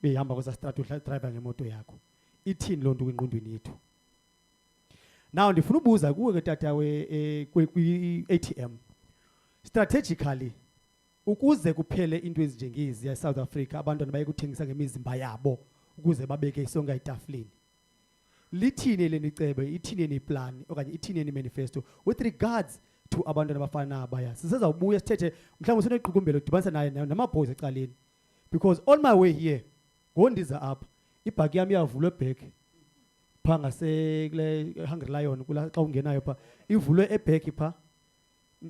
behamba kwesa strato driver ngemoto yakho, ithini lonto kwingqondweni yethu? Now ndifuna ubuza kuwe ke tata we kwi-ATM strategically ukuze kuphele into ezinjengezi ya South Africa abantwana baye kuthengisa ngemizimba yabo ukuze babeke isonka etafuleni. Lithini lenicebe, ithini neplan okanye ithini nemanifesto with regards to abantwana abafana nabaya sisezawubuya sithethe mhlawumbe sinequkumbelo udibanisa naye namabhozi ecaleni because on my way here ngondiza apha ibhaki yami iyavulwa eback pha kule Hungry Lion kula xa ungenayo pha ivulwe eback pha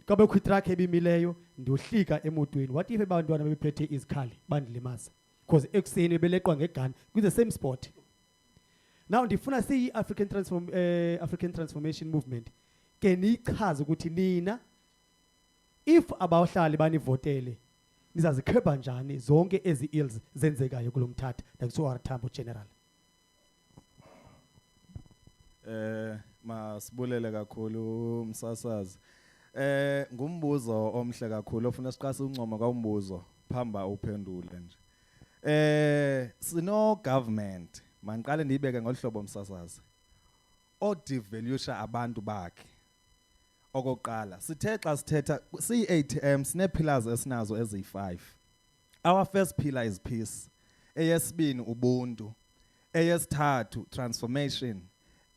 kabe ku truck ebimileyo ndohlika emotweni what if abantwana bebephethe izikhali bandilimaza because ekuseni beleqwa ngegani with the same spot. Now ndifuna siyi African Transformation Movement ke nichaze ukuthi nina if abahlali banivotele nizazikhepha njani zonke ezi ills zenzekayo kulomthatha nakuthiwa Tambo General. Masibulele kakhulu umsasazi. Ngumbuzo omhle kakhulu ofuna siqase uncoma kaumbuzo phamba uphendule nje. Sino government manqale ndiyibeke ngolhlobo umsasazi odevaluesha abantu bakhe. Okokuqala sithe xa sithetha si-ATM sine-pillars esinazo eziyi-5. Our first pillar is peace, eyesibini ubuntu, eyesithathu transformation,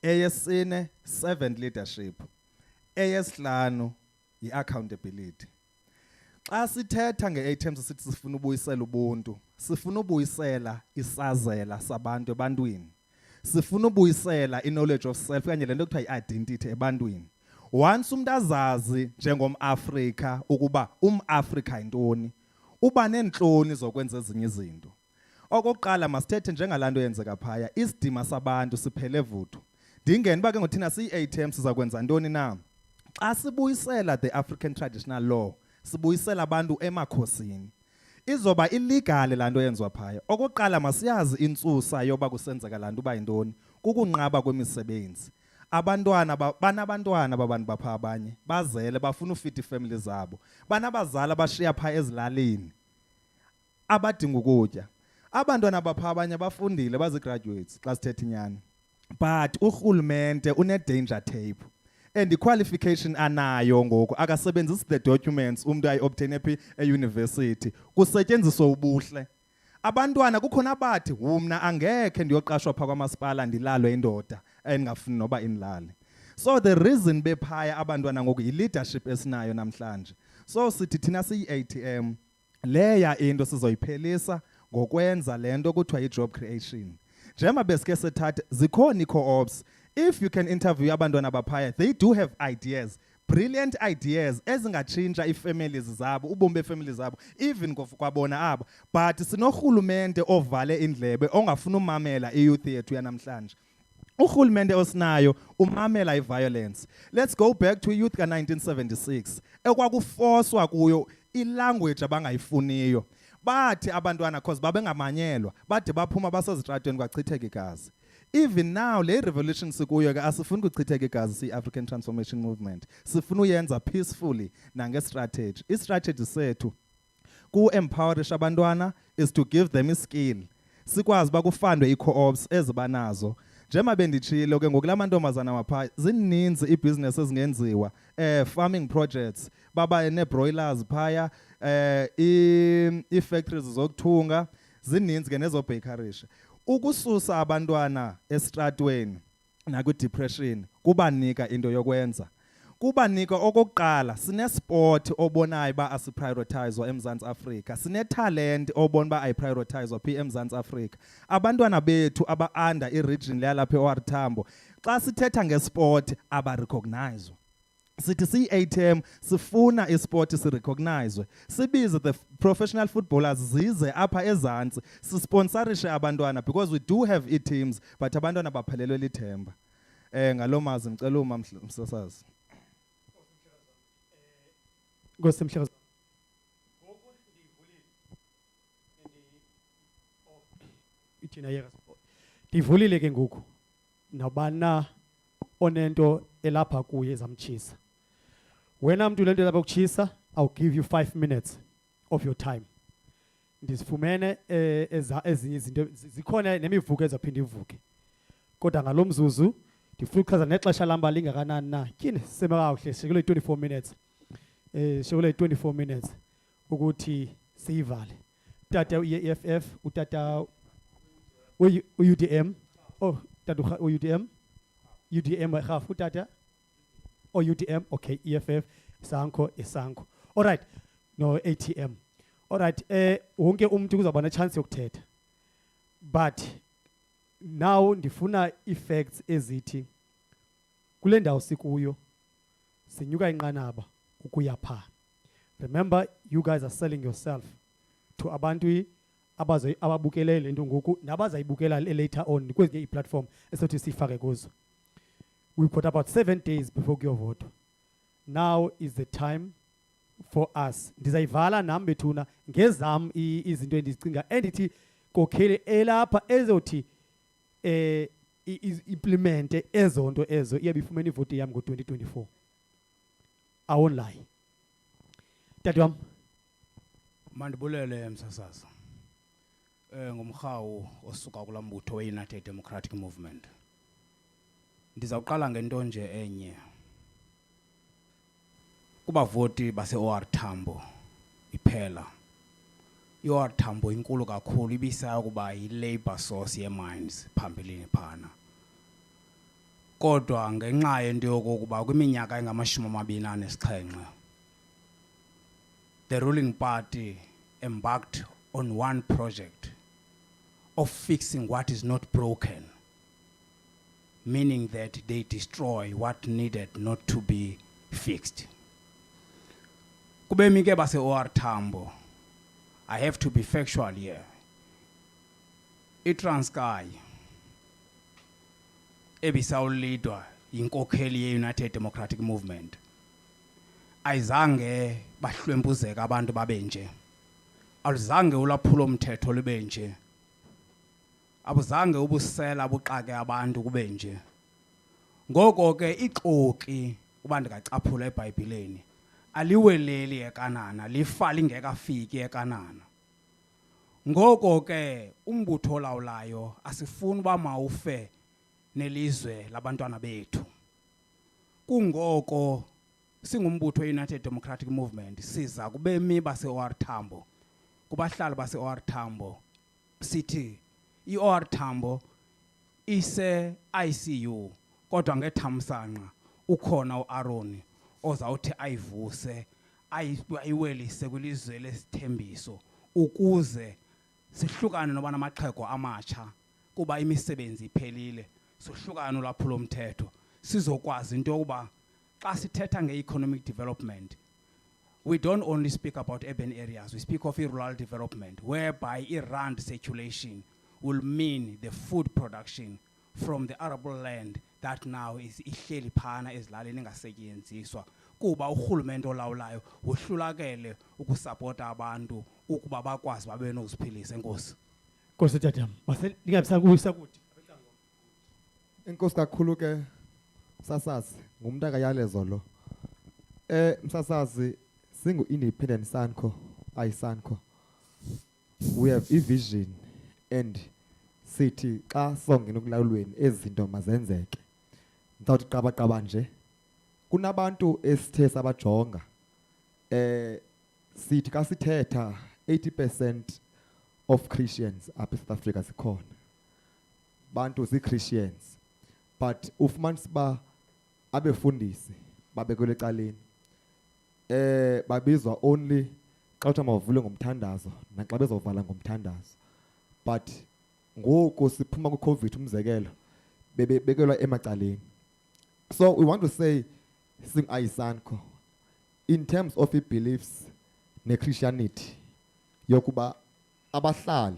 eyesine servant leadership, eyesihlanu i-accountability. Xa sithetha nge-ATM sithi sifuna ubuyisela ubuntu, sifuna ubuyisela isazela sabantu ebantwini, sifuna ubuyisela i-knowledge of self kanye lento ekuthiwa i-identity ebantwini. Once umuntu azazi njengom-Afrika ukuba um-Afrika yintoni, uba nenhloni zokwenza ezinye izinto. Okokuqala masithethe njengalanto yenzeka phaya, isidima sabantu siphele vuthu. Ndingeni bake ngothina siyi-ATM siza kwenza ntoni na? Xa sibuyisela the African traditional law, sibuyisela abantu emakhosini. Izoba illegal lanto yenziwa phaya. Okokuqala masiyazi intsusa yoba kusenzeka lanto uba yintoni, kukunqaba kwemisebenzi. Abantwana banabantwana babantu bapha abanye bazele bafuna ufita ifamily zabo, banabazali abashiya pha ezilalini abadinga ukutya. Abantwana bapha abanye bafundile bazi-graduates xa sithetha inyani, but urhulumente une-danger tape and i-qualification anayo ngoku akasebenzisi the documents umntu ayi-obtaine phi eyunivesithi, kusetyenziswa ubuhle. Abantwana kukhona abathi mna angekhe ndiyoqashwa pha kwamasipala ndilalwe indoda endingafuni noba indlale. So the reason bephaya abantwana ngoku yi-leadership esinayo namhlanje. So sithi thina siyi-ATM leya into sizoyiphelisa ngokwenza lento kuthiwa yi-job creation. Njengoba besike sethatha zikhona ii-co-ops. If you can interview abantwana baphaya, they do have ideas, brilliant ideas ezingatshintsha ii-families zabo, ubomi beefamily zabo, even kwabona abo. But sinorhulumente ovale indlebe ongafuna umamela i-youth yethu yanamhlanje. Urhulumente osinayo umamela i-violence. Let's go back to youth ka-1976 ekwakufoswa kuyo ilanguage abangayifuniyo. Bathi abantwana cause babengamanyelwa bade baphuma basezitratweni kwachitheka igazi. Even now le revolution sikuyo ke asifuni kuchitheka igazi si-African Transformation Movement, sifuna uyenza peacefully nange-strategy. I-strategy sethu ku-empowerisha abantwana is to give them i-skill, sikwazi bakufandwe i-co-ops ezibanazo. Njengoba benditshilo ke ngokula mantombazana mapha zininzi i-business ezingenziwa, farming projects, baba ne-broilers phaya, i-factories zokuthunga, zininzi ke nezo-bakerisha. Ukususa abantwana estratweni nakwi-depression kubanika into yokwenza. Kubanika okokuqala sine-sport obonayo ba asiprioritizwa eMzantsi Afrika, sine-talent obona ba ayiprioritizwa phi eMzantsi Afrika. Abantwana bethu aba-under i-region yalapha e-OR Tambo xa sithetha ngesport aba-recognizwa. Sithi siyi-ATM sifuna isport sirecognizwe, sibize the professional footballers zize apha ezantsi sisponsorishe abantwana because we do have i-teams but abantwana baphelelwe lithemba. Ngalo mazi ngicela uma msasazi. Ngosimhlekazi. Ngoku ndivulile. Ithina yeka. Ndivulile ke ngoku. Nabana onento elapha kuye ezamtshisa. Wena mntu lento lapha kuchisa, I'll give you 5 minutes of your time. Ndisifumene ezinye izinto zikhona nemivuko ezaphinda ivuke. Kodwa ngalomzuzu ndifuna ukuchaza nexesha lamba lingakanani na. Tyhini siseme kakuhle sikule 24 minutes. Sikule 24 minutes ukuthi siyivale. Utata uEFF, utata uUDM. Oh, tata uUDM. UDM half utata. Or UDM, okay, EFF, Sanko. All right. No ATM. All right. Wonke umuntu kuzaba na chance yokuthetha. But now ndifuna effects ezithi kule ndawo sikuyo sinyuka inqanaba ukuya pha. Remember, you guys are selling yourself to abantu ababukele le nto ngoku nabazayibukela later on kwezinye i-platform esothi sifake kuzo. We've got about 7 days before kuyovotwa. Now is the time for us. Ndizayivala nami bethuna ngezam izinto endizicinga endithi kokhele elapha ezothi implemente ezonto ezo iyabifumene ivote yami ngo-2024. I won't lie. Tati wam. Mandibulele msasazi. Ngumhawu osuka kula mbutho we-United Democratic Movement. Ndizawuqala ngento nje enye. Kubavoti base-OR Tambo iphela. I-OR Tambo inkulu kakhulu ibisayo kuba yi-labor source ye-mines phambilini phana. Kodwa ngenxa yento yokokuba kwiminyaka engama-27 the ruling party embarked on one project of fixing what is not broken, meaning that they destroy what needed not to be fixed. Kubemi ke base-OR Tambo, I have to be factual here. iTranskei ebisawulidwa inkokheli ye-United Democratic Movement ayizange bahlwempuzeka abantu babenje, aluzange ulaphulo mthetho libenje, abuzange ubusela buxake abantu kubenje. Ngoko ke ixoki kuba ndingacaphula eBhayibhileni aliweleli eKanana, lifa lingekafiki eKanana. Ngoko ke umbutho olawulayo asifuni uba mawufe nelizwe labantwana bethu. Kungoko singumbutho we-United Democratic Movement siza kubemi base-OR Tambo, kubahlali base-OR Tambo, sithi i-OR Tambo ise-ICU kodwa ngethamsanqa ukhona uAaron ozawuthi ayivuse ayiwelise kwilizwe lesithembiso ukuze sihlukane noba namaxhego amatsha kuba imisebenzi iphelile, sihlukane ulwaphulo mthetho sizokwazi into yokuba xa sithetha nge-economic development, we don't only speak about urban areas, we speak of rural development, whereby rand circulation will mean the food production from the arable land that now is ihleli phana ezilalini engasetyenziswa kuba urhulumente olawulayo wohlulakele ukusapota abantu ukuba bakwazi babe noziphilisa. Enkosi. Nkosi tatam. Mase ndingabisakuyisa kuthi. Enkosi kakhulu ke Msasazi ngumntu akayalezo lo. Msasazi singu independent Sanko, Sanko. We have a vision and sithi xa songena kulawulweni ezinto mazenzeke. Ndawuthi qaba nje kunabantu esithe sabajonga sithi ka sithetha 80% of Christians apha eSouth Africa sikhona bantu zi-Christians, but ufumanisa ba abefundisi babekwele ecaleni babizwa only xa uthi mawuvule ngomthandazo naxa bezovala ngomthandazo. But ngoku siphuma ku-COVID umzekelo bebekelwa emacaleni. So we want to say sing Sanko in terms of beliefs ne-Christianity yokuba abahlali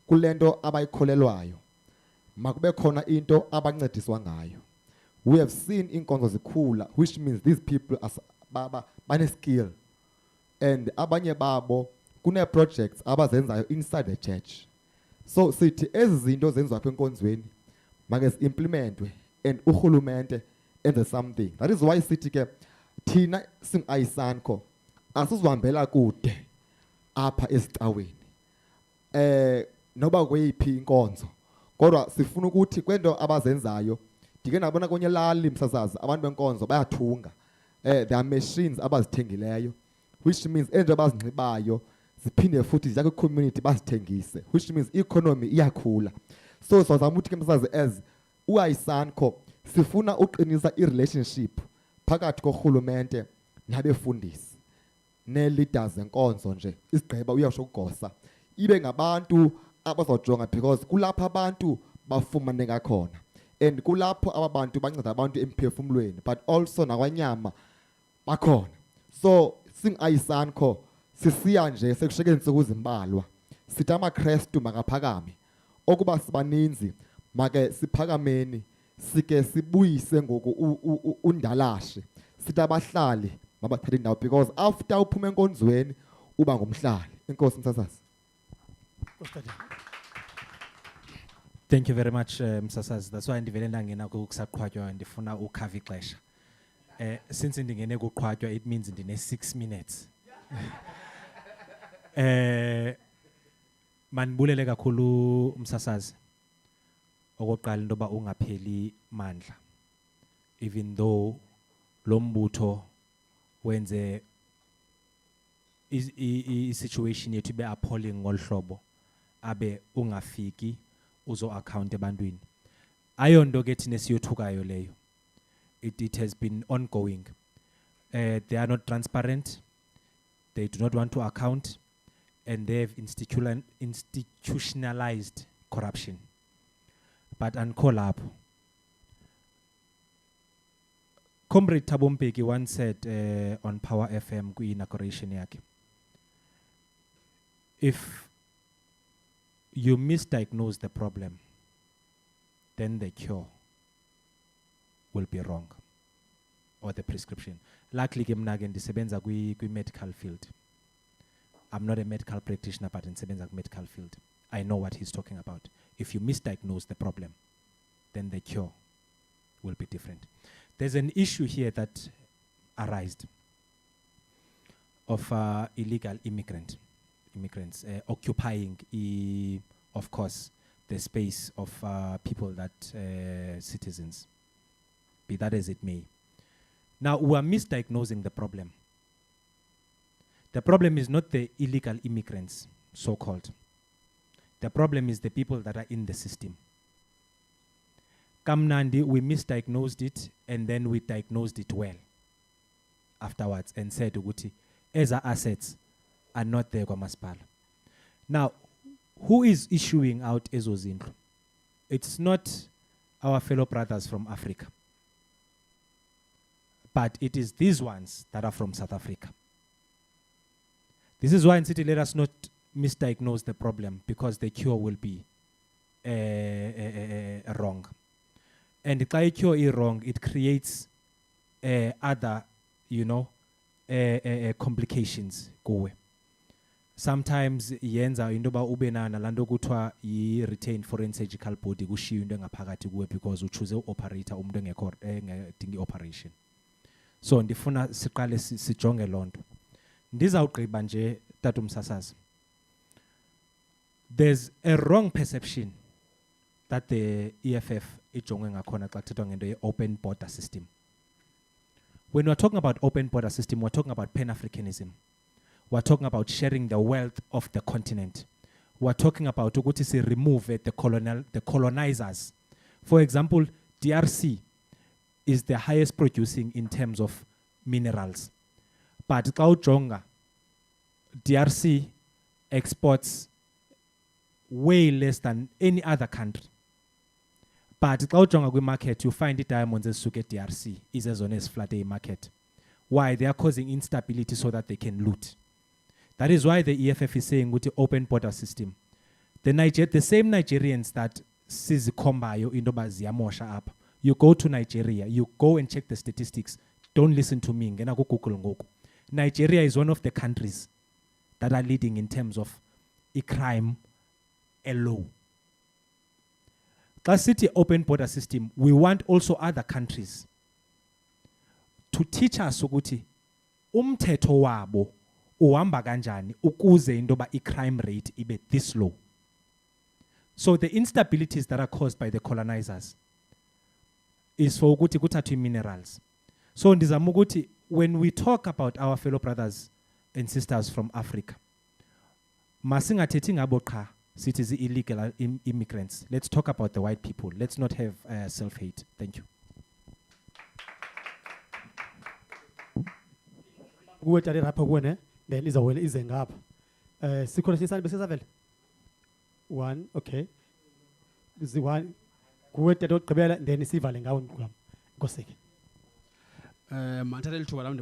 kulento abayikholelwayo makube khona into abancediswa ngayo. We have seen inkonzo zikhula, which means these people are bane-skill, and abanye babo kune-projects abazenzayo inside the church. So sithi ezi zinto zenziwa apha enkonzweni make zi-implementwe and urhulumente enze something. That is why sithi ke thina sing-Sanko asizihambela kude apha esicaweni noba kweyiphi inkonzo, kodwa sifuna ukuthi kwento abazenzayo ndike nabona kwenye lali Msasazi abantu benkonzo bayathunga. There are machines abazithengileyo, which means ento abazinxibayo ziphinde futhi ziyakhe community bazithengise, which means economy iyakhula. So sizama ukuthi ke Msasazi as uAisanko sifuna uqinisa i-relationship phakathi korhulumente nabefundisi ne-leaders zenkonzo nje isigqeba uyasho ukugosa ibe ngabantu abazojonga because kulapha abantu bafumaneka khona and kulapho ababantu banceda abantu emphefumulweni but also nakwanyama bakhona so singayisankho sisiya nje sekushekeni insuku zimbalwa sithi amaKristu makaphakame okuba sibaninzi make siphakameni sike sibuyise ngoku undalashe sithi abahlali mabathatha indawo because after uphuma enkonzweni uba ngumhlali inkosi msasazi. Thank you very much, Msasazi. That's why ndivele ndangena kusaqhwatywa ndifuna ukhava ixesha. Since ndingene kuqhwatywa it means ndine 6 minutes. Manibulele kakhulu Msasazi. Okokuqala into yoba ungapheli mandla. Even though lo mbutho wenze i-situation yethu ibe appalling ngolu hlobo abe ungafiki uzo account ebantwini ayonto ke thina siyothukayo leyo it has been ongoing they are not transparent they do not want to account and they have institutionalized corruption but anko lapho Comrade Tambo once said on Power FM kwi-inauguration yakhe if you misdiagnose the problem, then the cure will be wrong, or the prescription. Luckily, ke ndisebenza kwi-medical field. I'm not a medical practitioner, but ndisebenza kwi-medical field. I know what he's talking about. If you misdiagnose the problem, then the cure will be different. There's an issue here that arose of illegal immigrants occupying, of course, the space of people that citizens, be that as it may. Now, we are misdiagnosing the problem. The problem is not the illegal immigrants, so-called. The problem is the people that are in the system. Kamnandi, we misdiagnosed it, and then we diagnosed it well afterwards and said, Uguti, as our assets are not there, Kwamaspala. Now, who is issuing out ezo zindlu? It's not our fellow brothers from Africa, but it is these ones that are from South Africa. This is why in City, let us not misdiagnose the problem, because the cure will be wrong. And if the cure is wrong, it creates other, complications. Go. Sometimes yenza into ba ube na nalando kuthiwa yi-retained foreign surgical body kushiya into engaphakathi kuwe because uchoose u-operator umuntu engedingi operation. So ndifuna siqale sijonge lonto. Ndizawugqiba nje Tata Msasazi. There's a wrong perception that the EFF ijonge ngakhona xa kuthethwa ngento ye-open border system. When we're talking about open border system, we're talking about Pan-Africanism. We're talking about sharing the wealth of the continent. We're talking about to remove the colonizers. For example, DRC is the highest producing in terms of minerals. But Kaujonga, DRC exports way less than any other country. But Kaujonga market, you find the diamonds in Suke DRC is as on as flat a market. Why? They are causing instability so that they can loot. That is why the EFF is saying with the open border system. The same Nigerians that sees Kombayo Indoba Ziamosha up. You go to Nigeria, you go and check the statistics. Don't listen to me. Nigeria is one of the countries that are leading in terms of crime low. Class City open border system, we want also other countries to teach us ukuthi umthetho wabo uhamba kanjani ukuze indoba i-crime rate ibe this low. So the instabilities that are caused by the colonizers is for ukuthi kuthathwe minerals. So ndizama ukuthi when we talk about our fellow brothers and sisters from Africa, masingathethi ngabo qha sithi illegal immigrants. Let's talk about the white people. Let's not have self-hate. Thank you. kuwe tata rapha kuwe ne then izawela ize ngapha sikhona sisani besizavela 1 okay zi1 kuwe tata ogqibela then sivale ngawe mqham nkoseke Manthathela ithuba lami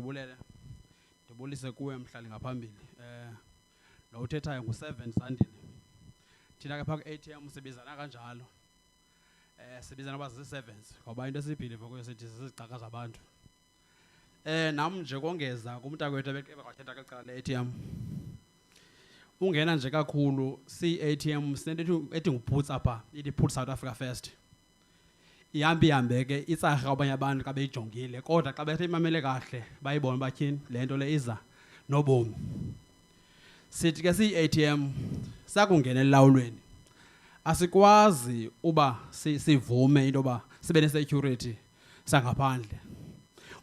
ndibulise kuwe mhlali ngaphambili lo uthethayo ngu7 Zandile thina ke pha ku-ATM sibizana kanjalo sibizana uba zii-sevens ngoba into esiyibhiliva kuyo sithi zizigxaka zabantu nam nje kongeza kumntakwethu ebekathetha kweli cala le-ATM ungena nje kakhulu si-ATM sinento ethi nguboots apha ithi put South Africa first ihambe ke itsarha abanye abantu xa beyijongile kodwa xa bethe imamele kahle bayibone batyhini le nto le iza nobomi sithi ke siyi-ATM sakungena elawulweni asikwazi uba sivume into yoba sibe ne-security sangaphandle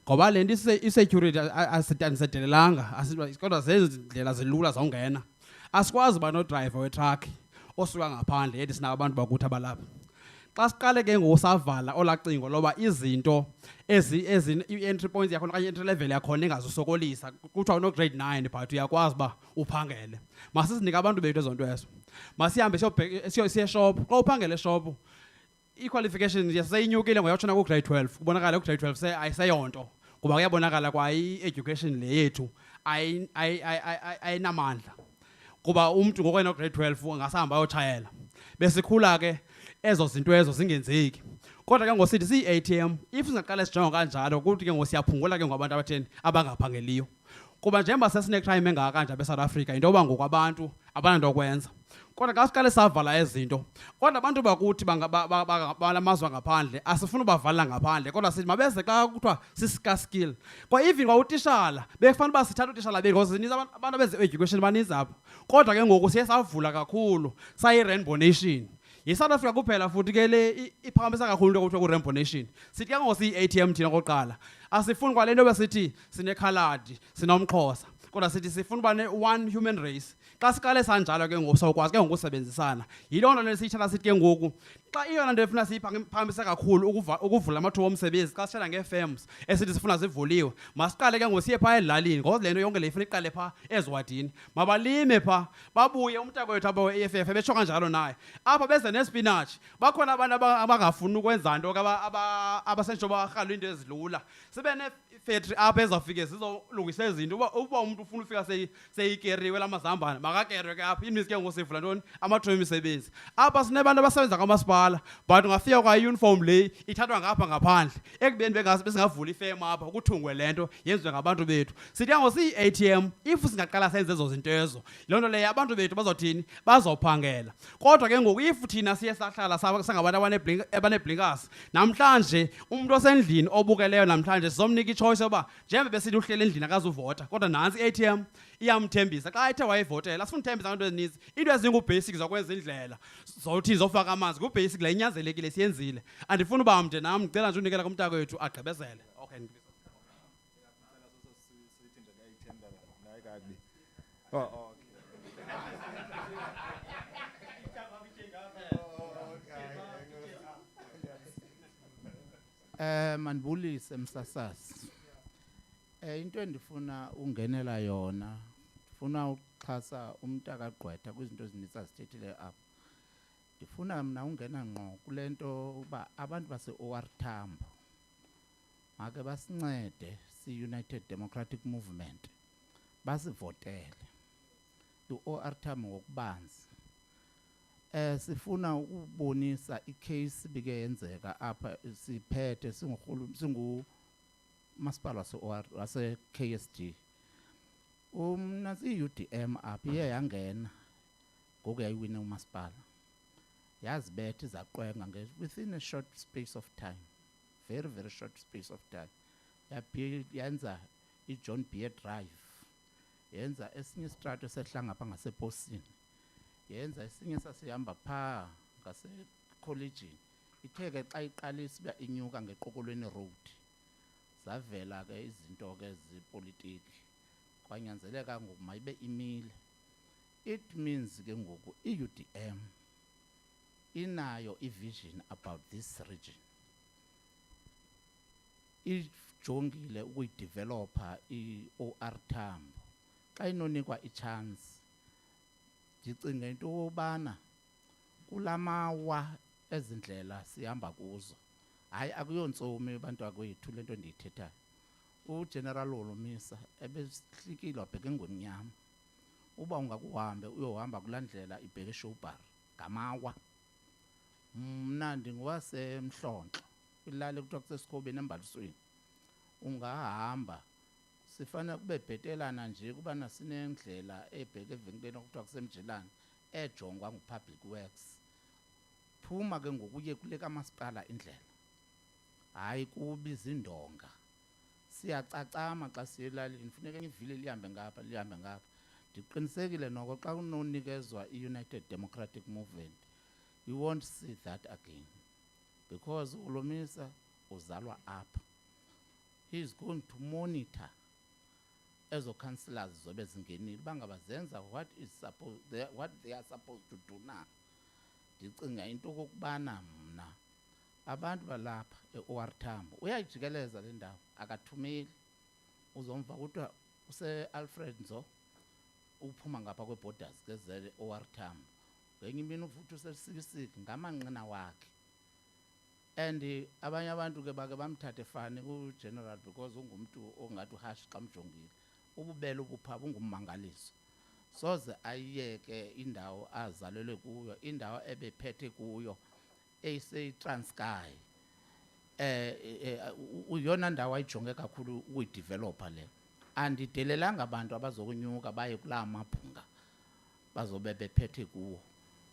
ngoba le nto i-security asisedelelanga kodwa zezi ndlela zilula zawungena asikwazi uba nodrayiva wetrakhi osuka ngaphandle yethi sinabo abantu bakuthi abalapha xa siqale ke ngokusavala olacingo loba izinto i-entry points yakhona okanye i-entry level yakhona ingazusokolisa kuthiwa uno-grade 9 but uyakwazi uba uphangele masisinike abantu bethu ezo nto ezo masihambe siye shop xa uphangele eshop i-qualification yaseyinyukile ngoyatshona ku-grade 12 kubonakala ku-grade 12 ayiseyonto kuba kuyabonakala kwa i-education le yethu ayinamandla kuba umntu ngokwena grade 12 angasahamba ayotshayela besikhula ke ezo zinto ezo zingenzeki kodwa ke ngosithi siyi-ATM if singaqala sijonga kanjalo kuthi ke ngosiyaphungula ke ngabantu abatheni abangaphangeliyo kuba njengoba sesinecrime engaka kanje be-South Africa into yoba ngoku abantu abananto okwenza kodwa xa siqale savala ezinto kodwa abantu bakuthi balamazwe ngaphandle asifuni ubavala ngaphandle kodwa sithi mabeze xa kuthiwa sisikaskill kwa even kwa utishala bekufanele uba sithatha utishala bethu because zininzi abantu abenze-education baninzi apho kodwa ke ngoku siye savula kakhulu sayi-rainbow nation yi-South Africa kuphela futhi ke le iphakamisa kakhulu into okuthiwa ku-rainbow nation sithi ke ngoku siyi-ATM thina kokuqala asifuni kwale nto besithi sinekhaladi sinomxhosa kodwa sithi sifuna uba ne-one human race xa siqale sanjalo ke ngoku sawukwazi ke ngokusebenzisana yiloo nto le siyithatha sithi ke ngoku xa iyona nto efuna siyiphakamisa kakhulu ukuvula amathuba omsebenzi xa sithetha ngee-firms esithi sifuna zivuliwe masiqale ke ngoku siye phaa ezilalini ngoba le nto yonke le ifuna iqale phaa eziwadini mabalime phaa babuye umntakwethu apha we-EFF ebetsho kanjalo naye apha beze nespinatshi bakhona abantu abangafuni ukwenza nto abasentsho barhalwe into ezilula sibe factory apha ezawufike zizolungisa izinto uba umntu ufuna ufika seyikeriwe lamazambane makakerwe ke apha imizi ke ngosivula ntoni amathuba emisebenzi apha sinebantu abasebenza kamasipala but ungafika kwa-uniform le ithathwa ngapha ngaphandle ekubeni besingavula ifem apha kuthungwe le nto yenziwe ngabantu bethu sithi yango siyi-ATM if singaqala senze ezo zinto ezo loo nto leyo abantu bethu bazothini bazawuphangela kodwa ke ngoku if thina siye sahlala sangabantu abaneblinkers namhlanje umntu osendlini obukeleyo namhlanje sizomnika ichoice yoba njengoba besithi uhlele endlini akazuvota kodwa nantsi i-ATM iyamthembisa xa ethe wayevotela asifuna uthembisa abantu ezininzi into ezingubasic zokwenza indlela zothi zofaka amanzi kubasic le inyanzelekile siyenzile andifuni uba mde nam ndicela nje unikela kumntakwethu agqibezele okay mandibulise msasazi into endifuna ungenela yona ndifuna uxhasa umntakagqwetha kwizinto ezininzi azithethile apha ndifuna mna ungena ngqo kule nto uba abantu base-OR Tambo make basincede si-United Democratic Movement basivotele i-OR Tambo ngokubanzi sifuna ukubonisa icase bike yenzeka apha siphethe masipala wase-KSD nasi i-UDM apha iye yangena ngoku yayiwine umasipala yazibetha izaqwenga within a short space of time very very short space of time yenza i-John Beer Drive yenza esinye istrato esehla ngapha ngaseposini yenza esinye sasihamba phaa ngasekholejini ithe ke xa iqalisa uba inyuka ngeQokolweni Road zavela ke izinto ke zepolitiki kwanyanzeleka ngoku mayibe imile it means ke ngoku i-UDM inayo i-vision about this region ijongile ukuyidevelopa i-OR Tambo xa inonikwa i-chance ndicinga into yobana kulamawa ezindlela sihamba kuzo hayi akuyontsomi abantu akwethu le nto ndiyithethayo uGeneral Olomisa ebehlikile wabheka engonyama uba ungakuhambe uyohamba kulaa ndlela ibheke eShowbar ngamawa mna ndingowasemhlontlo kwilali ekuthiwa kusesikobeni embalisweni ungahamba sifanele kube bhetelana nje kubana sinendlela ebheke evenkileni okuthiwa kusemjilane ejongwa ngu-Public Works phuma ke ngokuye kule kamasipala indlela hayi kubi zindonga siyacacama xa siye elalini funeka ivili lihambe ngapha ndiqinisekile noko xa kunonikezwa i-United Democratic Movement we won't see that again because uLomisa uzalwa apha he is going to monitor ezo councillors zobe zingenile bangabazenza what they are supposed to do now ndicinga into kokubana mna abantu balapha e-OR Tambo uyayijikeleza le ndawo akathumeli uzomva kuthiwa use-Alfred Nzo uphuma ngapha kwe-borders ngezele OR Tambo ngenye imini uvuthi usesibisiki ngamanqina wakhe and abanye abantu ke bake bamthathe fane ku-general because ungumntu ongathi uhashi xa mjongile ububele ubupha bungummangaliso soze ayiyeke indawo azalelwe kuyo indawo ebephethe kuyo eyiseTranskei uyona ndawo ayijonge kakhulu ukuyidevelopa le andidelelanga abantu abazokunyuka baye kulaa mabhunga bazobe bephethe kuwo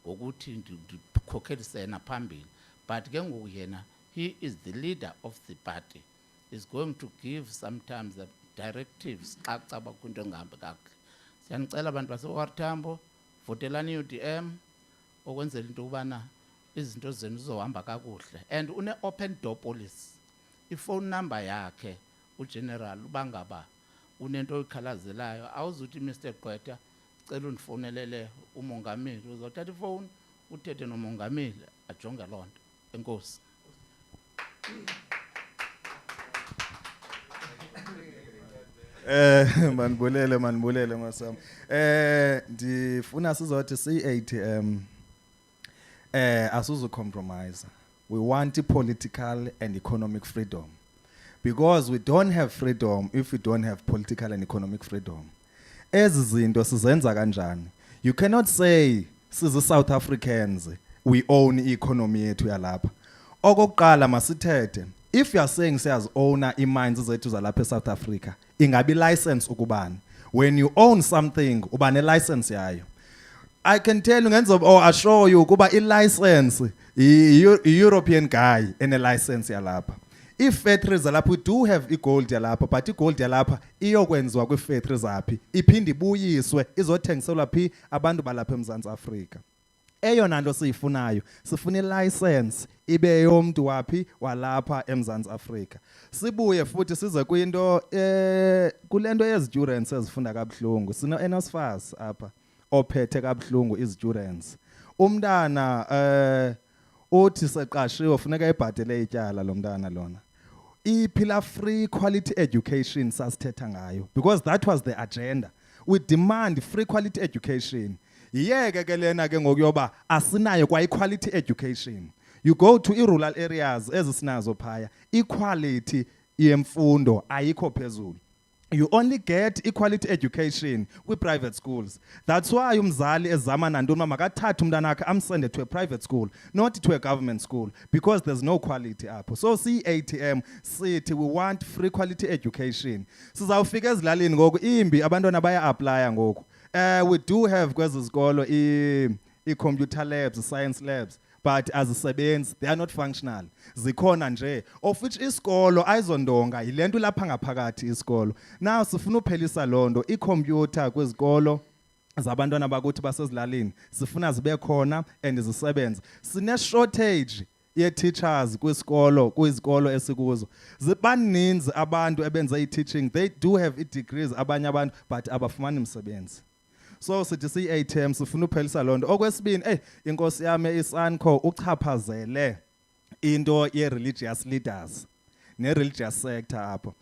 ngokuthi ndikhokhelisena phambili but ke ngoku yena he is the leader of the party is going to give sometimes the directives xa kucaba kwinto engahambi kakuhle siyanicela abantu base-OR Tambo votelani i-UDM okwenzela into yokubana izinto zenu zizohamba kakuhle and une-open door policy ifone number yakhe uGeneral uba ngaba unento oyikhalazelayo awuzuthi Mr Gqwetha cela undifonelele umongameli uzothatha ifowuni uthethe nomongameli ajonge loo nto enkosi manibulele masam ndifuna sizothi si-ATM asuzu compromise we want political and economic freedom because we don't have freedom if we don't have political and economic freedom ezi zinto sizenza kanjani you cannot say sizi South Africans we own i-economy yethu yalapha okokuqala masithethe if you are saying siyaz owner i-mines zethu zalapha eSouth Africa ingabi license ukubani when you own something uba ne license yayo I can tell you or assure you kuba i-license European guy ene license yalapha i-factories zalapha we do have i-gold yalapha but i-gold yalapha iyokwenziwa kwi-factories zaphi iphinde ibuyiswe izothengiselwa phi abantu balapha eMzantsi Afrika eyona nto siyifunayo sifuna i-license ibe yomntu waphi walapha eMzantsi Afrika sibuye futhi size kwinto kulento yezi-students ezifunda kabuhlungu sino-NSFAS apha ophethe kabuhlungu izi-students umntana uthi seqashiwe funeka ebhatele ityala lo mntana lona iphila free quality education sasithetha ngayo because that was the agenda we demand free quality education yiyeke ke lena ke ngokuyoba asinayo kwa i-quality education you go to i-rural areas ezisinazo phaya equality yemfundo ayikho phezulu you only get equality education kwi-private schools that's why umzali ezama nantoni makathathe umntana wakhe amsende to a private school not to a government school because there's no quality apho so si-ATM sithi we want free quality education sizawufika ezilalini ngoku imbi abantwana baya-aplya ngoku we do have kwezi zikolo i-computer labs, science labs but azisebenzi they are not functional zikhona nje of which isikolo ayizondonga yile nto lapha ngaphakathi isikolo now sifuna uphelisa loo nto ikhompyutha kwizikolo zabantwana bakuthi basezilalini sifuna zibe khona and zisebenze sine-shortage ye-teachers kwizikolo esikuzo baninzi abantu ebenze i-teaching they do have i-degrees abanye abantu but abafumani msebenzi so sithi si-ATM sifuna uphelisa loo nto okwesibini inkosi yami iSANCO uchaphazele into ye-religious leaders ne-religious sector apho.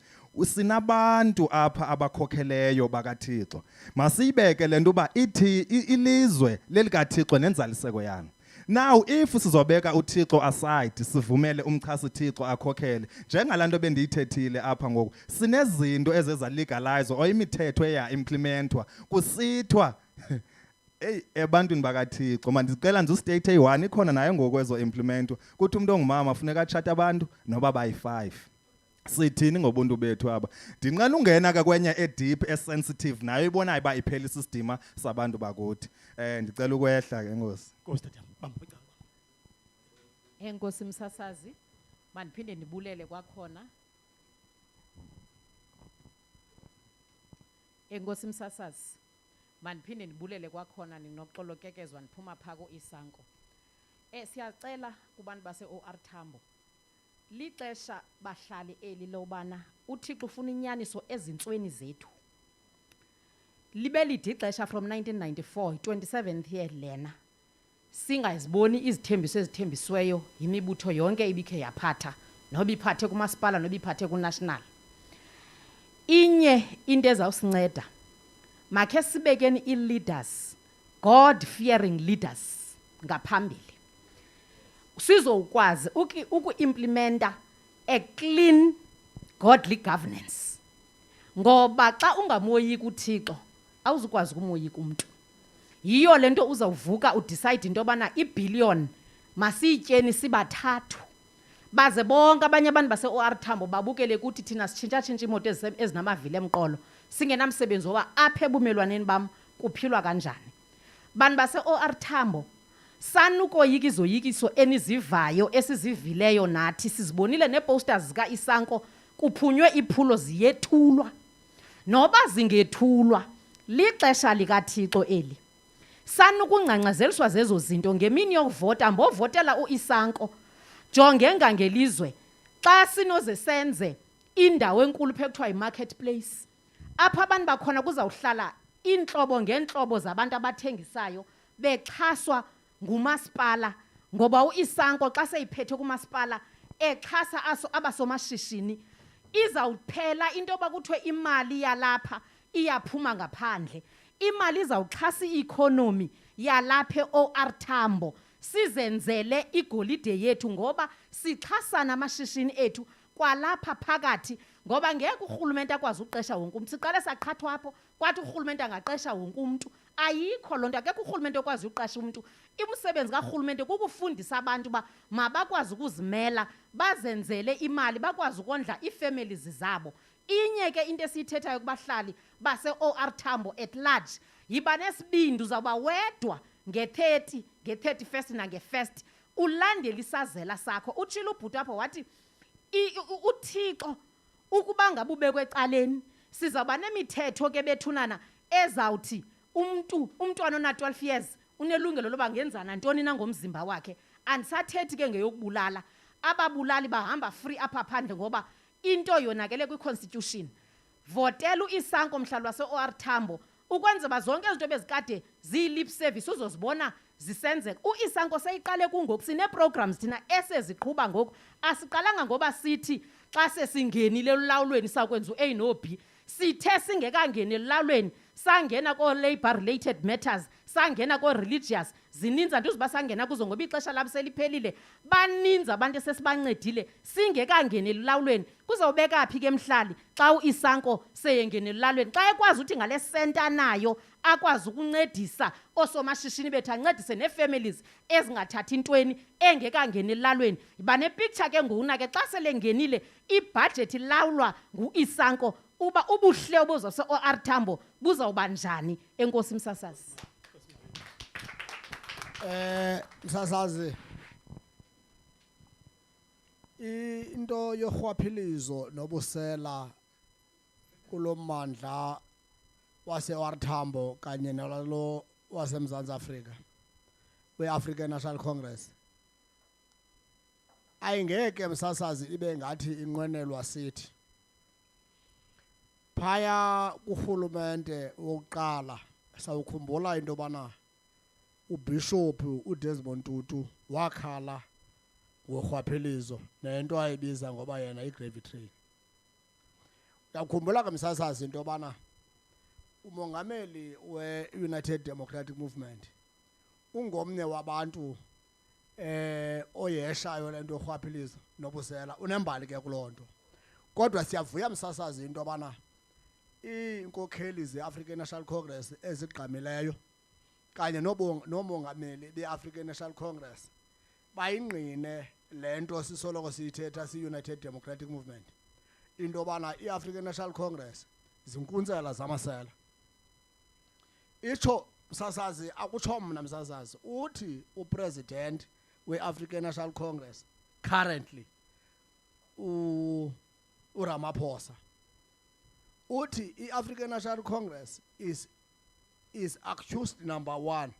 Sinabantu apha abakhokheleyo bakaThixo. Masiyibeke le nto uba ithi ilizwe lelikaThixo nenzaliseko yalo. Now if sizobeka uThixo aside sivumele umchasi Thixo akhokhele njengalanto bendiyithethile apha ngoku sinezinto ezeza legalize oyimithetho eya implementwa kusithwa hey ebantwini bakaThixo mandicela nje ustate eyi1 ikhona nayo ngoku ezo implementwa kuthi umuntu ongumama funeka atshata abantu noba bayi5 sithini ngobuntu bethu aba ndinqena ungena ka kwenye edeep esensitive nayo ibonayo ba iphelisa isidima sabantu bakuthi ndicela ukwehla ke Nkosi. Nkosi tatam, bamba icala. Enkosi msasazi, mandiphinde ndibulele kwakhona. Enkosi msasazi, mandiphinde ndibulele kwakhona ninoxolokekezwa ndiphuma phako isanko. Siyacela kubantu base OR Tambo. Lixesha bahlali eli lobana uThixo ufuna inyaniso ezintsweni zethu. Libe lide ixesha from 1994 27th year lena. Singaziboni izithembiso ezithembisiweyo yimibutho yonke ibikhe yaphatha noba iphathe kumasipala noba iphathe kunational. Inye into ezawusinceda makhe sibekeni i-leaders, God fearing leaders ngaphambili. Sizokwazi uku-implementa a clean godly governance. Ngoba xa ungamoyiki uThixo awuzukwazi ukumoyika umuntu. Yiyo lento uzawuvuka udecide into yobana ibillion masiyityeni sibathathu baze bonke abanye abantu base OR Tambo babukele ukuthi thina sitshintsha imoto ezinamavili emqolo singenamsebenzi woba apha ebumelwaneni bam kuphilwa kanjani. Bantu base OR Tambo sanukoyika izoyikiso enizivayo esizivileyo nathi sizibonile neeposters zika Isanko kuphunywe iphulo ziyethulwa noba zingethulwa lixesha likaThixo eli. Sanukungcangcazeliswa zezo zinto ngemini yokuvota mbovotela uIsanko jonge ngangelizwe xa sinoze senze indawo enkulu phekuthiwa imarketplace apha abantu bakhona kuzawuhlala intlobo ngeentlobo zabantu abathengisayo bexhaswa ngumasipala ngoba uIsanko xa seyiphethe kumasipala exhasa abasomashishini izawuphela into yoba kuthiwe imali yalapha iyaphuma ngaphandle. Imali izawuxhasa i-economy yalapha OR Tambo sizenzele igolide yethu ngoba sixhasana amashishini ethu kwalapha phakathi ngoba ngeke urhulumente akwazi uqesha wonke umuntu. Siqale saqhathwa apho kwathi urhulumente angaqesha wonke umuntu. Ayikho loo nto, akekho urhulumente okwazi uqasha umuntu. Umsebenzi karhulumente kukufundisa abantu ba mabakwazi ukuzimela bazenzele imali bakwazi ukondla ii-families zabo. Inye ke into esiyithethayo kubahlali base OR Tambo at large yiba nesibindi uzawuba wedwa nge-30 nge-31st nange-1st ulandela isazela sakho. Utshilo ubhuti apho wathi uThixo ukuba ngabe ubekwe ecaleni sizawuba nemithetho ke bethunana ezawuthi umntwana ona 12 years unelungelo loba ngenza nantoni na ngomzimba wakhe. Andisathethi ke ngeyokubulala, ababulali bahamba free apha phandle ngoba into yonakele kwi-constitution. Votela uIsanko mhlali wase OR Tambo ukwenza bazonke izinto bezikade ziyi-lip service uzozibona zisenzeka. uIsanko seyiqale kungoku sine-programs thina eseziqhuba ngoku. Asiqalanga ngoba sithi xa sesingenile elulawulweni sakwenza u-A no-B. Sithe singekangeni elulawulweni sangena ko-labor related matters sangena ko-religious zininzi antu uziba sangena kuzo ngoba ixesha labo seliphelile. Baninzi abantu esesibancedile singekangeni elulawulweni. Kuzawubeka phi ke mhlali xa uIsanko seyengena elulawulweni xa ekwazi uthi ngale senta nayo akwazi ukuncedisa oosomashishini bethu ancedise nee-families ezingathathi intweni engekangeni elulawulweni. Yiba nepicture ke nguna ke xa selengenile ibudget ilawulwa nguIsanko uba ubuhle obuzose OR Tambo buzawuba njani. Enkosi msasazi. Msasazi into yorhwaphilizo nobusela kulomandla wase-OR Tambo kanye nalo waseMzantsi Afrika we-African National Congress ayingeke msasazi ibe ngathi inqwenelwa sithi phaya kurhulumente wokuqala. Sawukhumbula into yobana uBishop uDesmond Tutu wakhala ngorhwaphilizo nento ayibiza ngoba yena i-gravy train. Uyakhumbula ke msasazi into yobana umongameli we-United Democratic Movement ungomnye wabantu oyeshayo lento yorhwaphilizo nobusela unembali ke kuloo nto. Kodwa siyavuya msasazi into yobana iinkokheli ze-African National Congress ezigqamileyo kanye nomongameli be-African National Congress bayingqine lento sisoloko siyithetha si-United Democratic Movement into yobana i-African National Congress zinkunzela zamasela. Itsho msasazi akutsho mna msasazi uthi upresident we-African National Congress currently uRamaphosa uthi i-African National Congress is accused number 1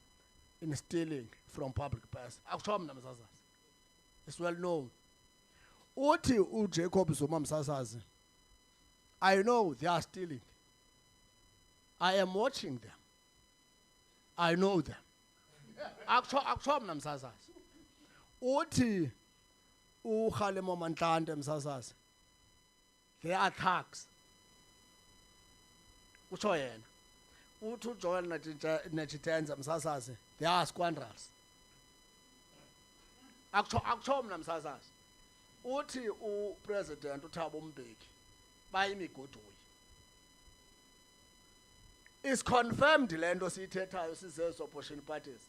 in stealing from public purse. Akutsho mna msasazi. It's well known. Uthi uJacob Zuma msasazi, I know they are stealing. I am watching them. I know them. Akutsho mna msasazi. Uthi uKhalemo Mantlante msasazi, they are thugs. Utsho yena. Uthi uJoel Netshitenza msasazi, they are scoundrels. Akutsho mna msasazi. Uthi upresident uThabo Mbeki bayimigodoyi. Is confirmed lento siyithethayo sizezo opposition parties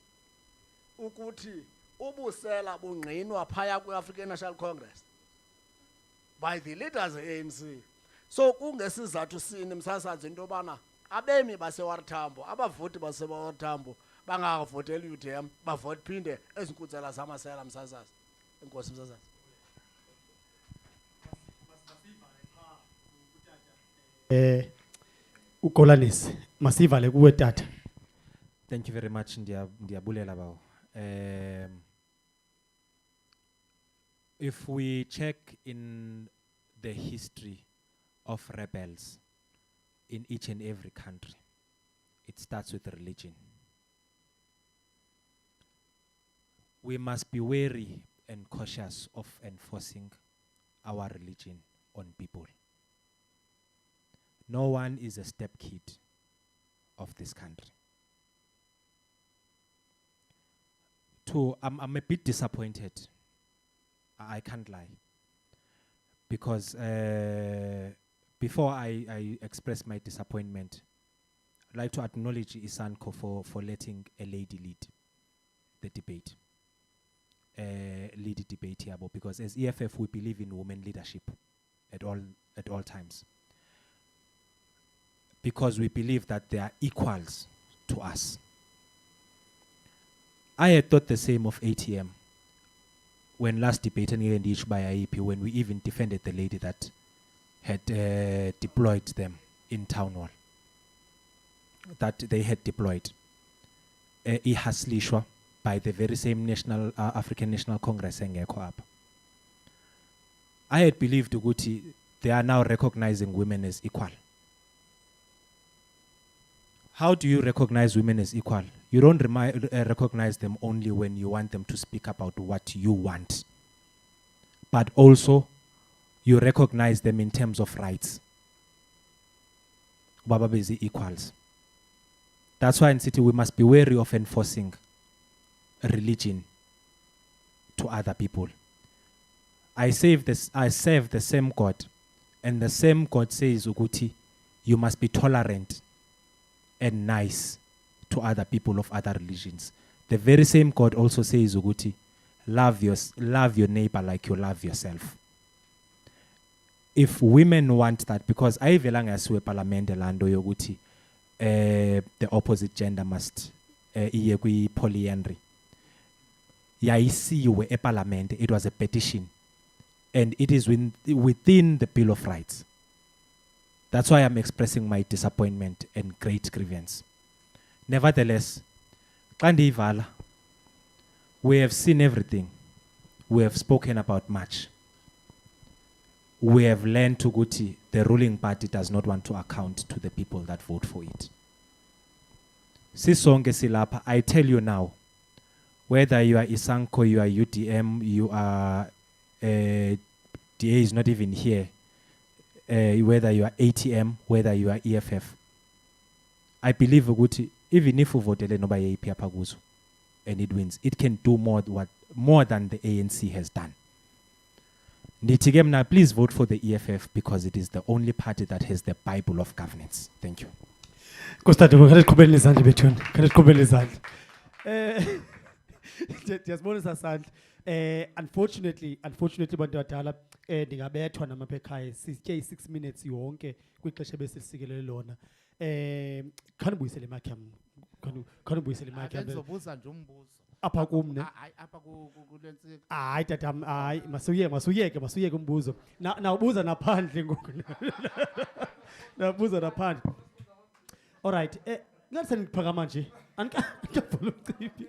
ukuthi ubusela bungqinwa phaya kwi-African National Congress by the leaders e-ANC. So kungesizathu sini msasazi into yobana abemi baseWartambo abavoti baseWartambo bangavoteli UDM bavote phinde ezinkunzela zamasela msasazi. Enkosi msasazi. Ukolanisi masivale kuwe tata. Thank you very much ndiyabulela bawo. If we check in the history of rebels in each and every country, it starts with religion. We must be wary and cautious of enforcing our religion on people. No one is a stepkid of this country. I'm a bit disappointed. I can't lie. Because before I express my disappointment, I'd like to acknowledge Isanko for letting a lady lead the debate. Lead the debate here, because as EFF we believe in women leadership at all times. Because we believe that they are equals to us. I had thought the same of ATM when last debating in the by IEP, when we even defended the lady that had deployed them in town hall. That they had deployed. Ihaslishwa by the very same national African National Congress engekho apha. I had believed ukuthi they are now recognizing women as equal. How do you recognize women as equal? You don't recognize them only when you want them to speak about what you want, but also you recognize them in terms of rights. Baba is equals. That's why in city we must be wary of enforcing religion to other people. I serve the same God, and the same God says, Uguti, you must be tolerant and nice to other people of other religions. The very same God also says, Uguti, love your neighbor like you love yourself. If women want that, because I velanga aswe parliament lando yoguti, the opposite gender must iye kwi polyandry. Yaisiwe e parliament, it was a petition, and it is within the Bill of Rights. That's why I'm expressing my disappointment and great grievance. Nevertheless, Kandivala, we have seen everything. We have spoken about much. We have learned to Guti, the ruling party does not want to account to the people that vote for it. Sisonge silapa, I tell you now, Whether you are Isanko, you are UDM, you are DA is not even here. Whether you are ATM, whether you are EFF. I believe ukuthi even if uvotele noba yeyiphi apha kuzo and it wins, it can do more than the ANC has done. Ndithi ke mna, please vote for the EFF because it is the only party that has the Bible of governance. Thank you. Kostade ngikade siqhubele izandla bethuna. Kade siqhubele izandla. Ndiyasibonisa sandla. Unfortunately bantu badala ndingabethwa namapha ekhaya sitye 6 minutes yonke kwixesha besisikelele lona. Khani buyisele imakhe yam. Khani buyisele imakhe yam. Bengizobuza nje umbuzo. Apha kum ne. Hayi apha kulentsika. Hayi tatam, hayi masuyeke umbuzo. Na ubuza naphandle ngoku. Nabuza naphandle. All right. Ngathi sengiphakama nje. Anikavula umcibi.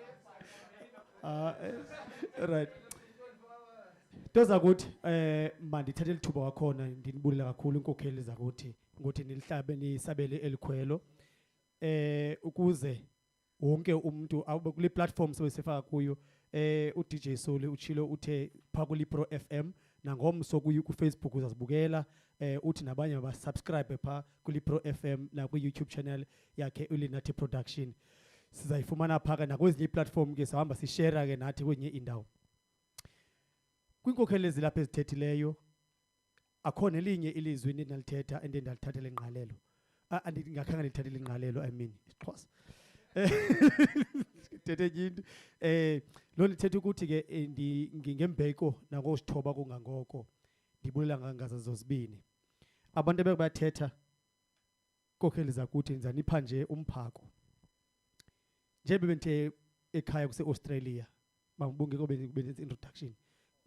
Right. Toza kuthi mandithathe lithuba kwakhona ndinibulela kakhulu inkokheli zakuthi ngothi nilihlabe nisabele elikhwelo ukuze wonke umuntu awube kule platform sewesifaka kuyo uDJ Sole uchilo uthe phakuli Pro FM nangomso ku Facebook uzazibukela uthi nabanye abasubscribe pha kuli Pro FM na ku YouTube channel yakhe uLinathi Production. Sizayifumana phaka nakwezinye platform ke sihamba sishare ke nathi kwenye indawo. Kwinkokheli ezilapha ezithethileyo akhona elinye ilizwi endinalithetha endindalithathela ingqalelo. Andingakhange lithathele ingqalelo, I mean isiXhosa. Thethe into lo lithetha ukuthi ke ngingembeko nakosithoba kungangoko ndibulela ngangaza zozibini. Abantu bebathetha kokheli zakuthi nizanipha nje umphako. Nje bebenthe ekhaya kuse-Australia mabunge kobe benze introduction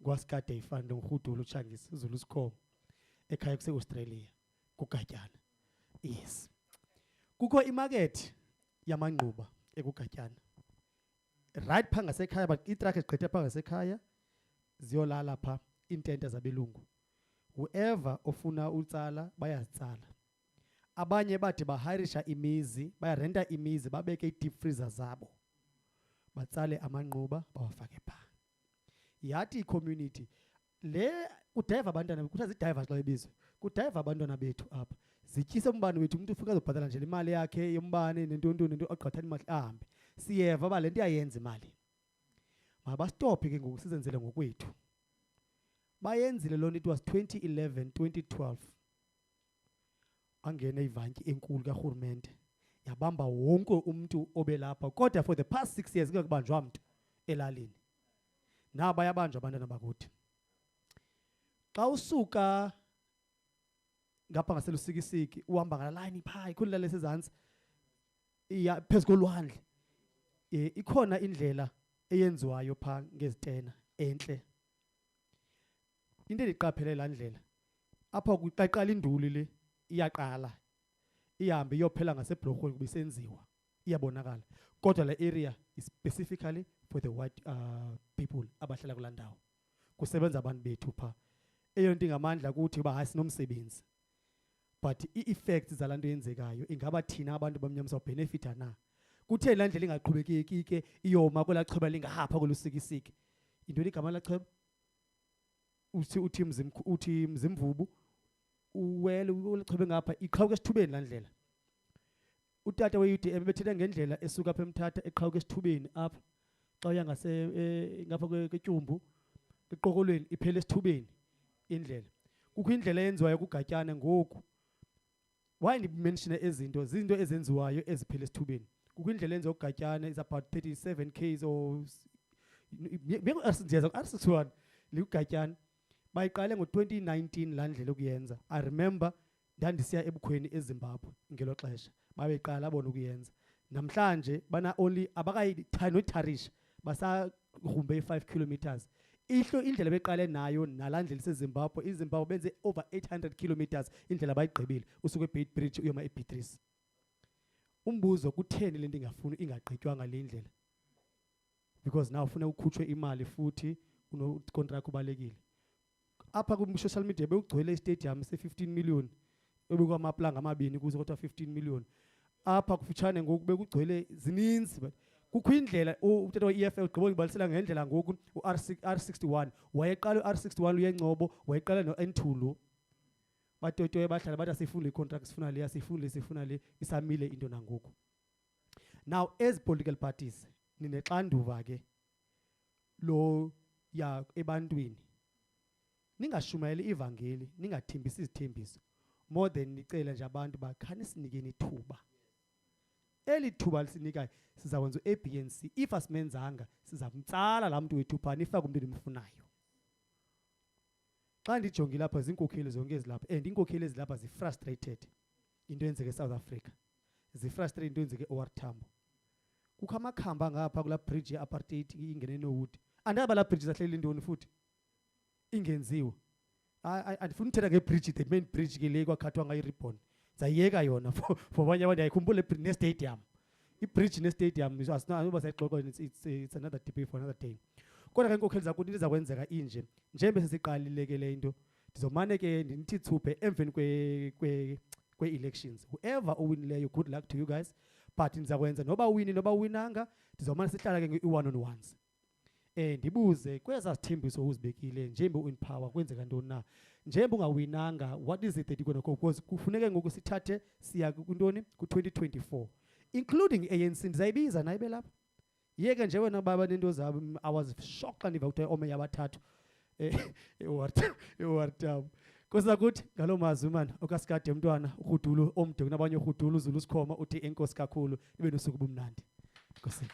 kwasikade ifanda ngihudula uchangisa Zulu Sikhomo ekhaya kuse-Australia kuGatyana. Yes, kukho imarket yamanquba ekuGatyana right pha ngasekhaya, but iitrakhi ezigqithe pha ngasekhaya ziyolala pha intente zabelungu. Whoever ofuna utsala bayazitsala. Abanye bathi bahirisha imizi, bayarenta imizi babeke i-deep freezer zabo batsale amanquba bawafake pha. Yathi i-community le udive abantwana kuthiwa zii-divers xa ebizwe, kudive abantwana bethu apha zityise umbane wethu. Umuntu ufika azobhatala nje imali yakhe yombane nento agqathana imali ahambe. Siyeva uba le nto iyayenza imali, mabastophe ke ngoku sizenzele ngokwethu. Bayenzile loo nto, it was 2011 2012 angene ivantyi enkulu karhulumente yabamba wonke umntu obelapha, kodwa for the past 6 years kungakubanjwa mntu elalini. Nabo bayabanjwa abantwana bakuthi. Xa usuka ngapha ngaselusikisiki uhamba ngalayini phaa ikhulu lesezantsi iya phezu kolwandle. Ikhona indlela eyenziwayo phaa ngezitena entle. Into endiqaphele laa ndlela apha kuqaqala induli le iyaqala ihambe iyophela ngaseBlorhweni kuba isenziwa iyabonakala, kodwa le area is specifically for the white people abahlala kulaa ndawo. Kusebenza abantu bethu phaa. Eyo nto ingamandla kuthi uba hayi sinomsebenzi, but ii-effects zalaa nto yenzekayo ingaba thina abantu bamnyama sawubhenefitha na? Kutheni laa ndlela ingaqhubekeki ke iyoma kwelaa chweba lingahapha kolusikisiki? Yintoni igama laa chweba? Uthi Mzimvubu uwele ulixhobe ngapha iqhawuka esithubeni laa ndlela. Utata we-UDM ebethetha ngendlela esuka apha eMthatha eqhawuka esithubeni apha xa uya ngapha kwetyumbu eqokolweni iphela esithubeni indlela. Kukho indlela eyenziwayo kuGatyana ngoku. Why ndimenshine ezinto zinto ezenziwayo eziphela esithubeni. Kukho indlela eyenziwa kuGatyana is about 37 k's or RC1 liuGatyana. Bayiqale ngo-2019 laa ndlela ukuyenza. I remember ndandisiya ebukhweni eZimbabwe ngelo xesha babeqala bona ukuyenza. Namhlanje bana only abakayitharisha basagrumbe 5 kilometers. Indlela beqale nayo nalaa ndlela iseZimbabwe, iZimbabwe benze over 800 kilometers indlela bayigqibile usuke eBeit Bridge uyoma eBeatrice. Umbuzo kutheni le nto ingagqitywanga le ndlela? Because now ufuna ukhutshwe imali futhi unokontrakt ubalekile. Apha ku-social media bewugcwele istadium se-15 million ebekwamaplanga amabini kuze kodwa 15 million. Apha kufutshane ngoku bekugcwele zininzi, kukho indlela uthetha we-EFL gqiba ngibalisela ngendlela ngoku R61 wayeqala u-R61 uyengcobo wayeqala no-N2 batotoye bahlala bathi asifuni i-contract sifuna le sifuna le isamile into nangoku. Now as political parties ninexanduva ke lo ya ebantwini ningashumayeli ivangeli ningathembisi izithembiso more than nicela nje abantu bakhani sinikeni ithuba. Eli thuba lisinikayo sizakwenza u-ABNC if asimenzanga sizamtsala laa mntu wethu phana ifake umntu enimfunayo. Xa ndijongile lapha zinkokheli zonke ezilapha and iinkokheli ezilapha zi-frustrated into yenzeke eSouth Africa, zi-frustrated into yenzeke e-OR Tambo. Kukho amakhamba ngapha kulaa bridge ye-apartheid ingene eNowood. Andaba laa bridge zahleli intoni futhi ingenziwe. Andifuna uthetha ngebridge, the main bridge ke le kwakhathwa ngayo i-ribbon. Zayiyeka yona for abanye abantu ayikhumbule ne-stadium. I-bridge ne-stadium asinoba sayixoxa, it's another debate for another day. Kodwa ke inkokheli zakuthi into izakwenzeka inje njengoba sesiqalile ke le into ndizomane ke ndithi thuphe emveni kwe-elections. Whoever owinileyo, good luck to you guys, but ndizakwenza noba uwini noba uwinanga ndizomane sihlala ke nge-one-on-ones. Ndibuze kweza sithembiso uzibekile njembe u-in power kwenzeka ntoni na, njembe ungawinanga what is it that you're going to go, because kufuneke ngoku sithathe siya kuntoni ku-2024 including ANC ndizayibiza naye belapha. Yeke nje wena baba nento zabo. I was shocked xa ndiva kuthiwa ome yabathathu e-OR Tambo. Kosa kuthi ngalo mazwi man okasikade mntwana urhudulu omde kunabanye urhudulu uZulu sikhoma uthi enkosi kakhulu ibe nosuku bumnandi. Nkosi.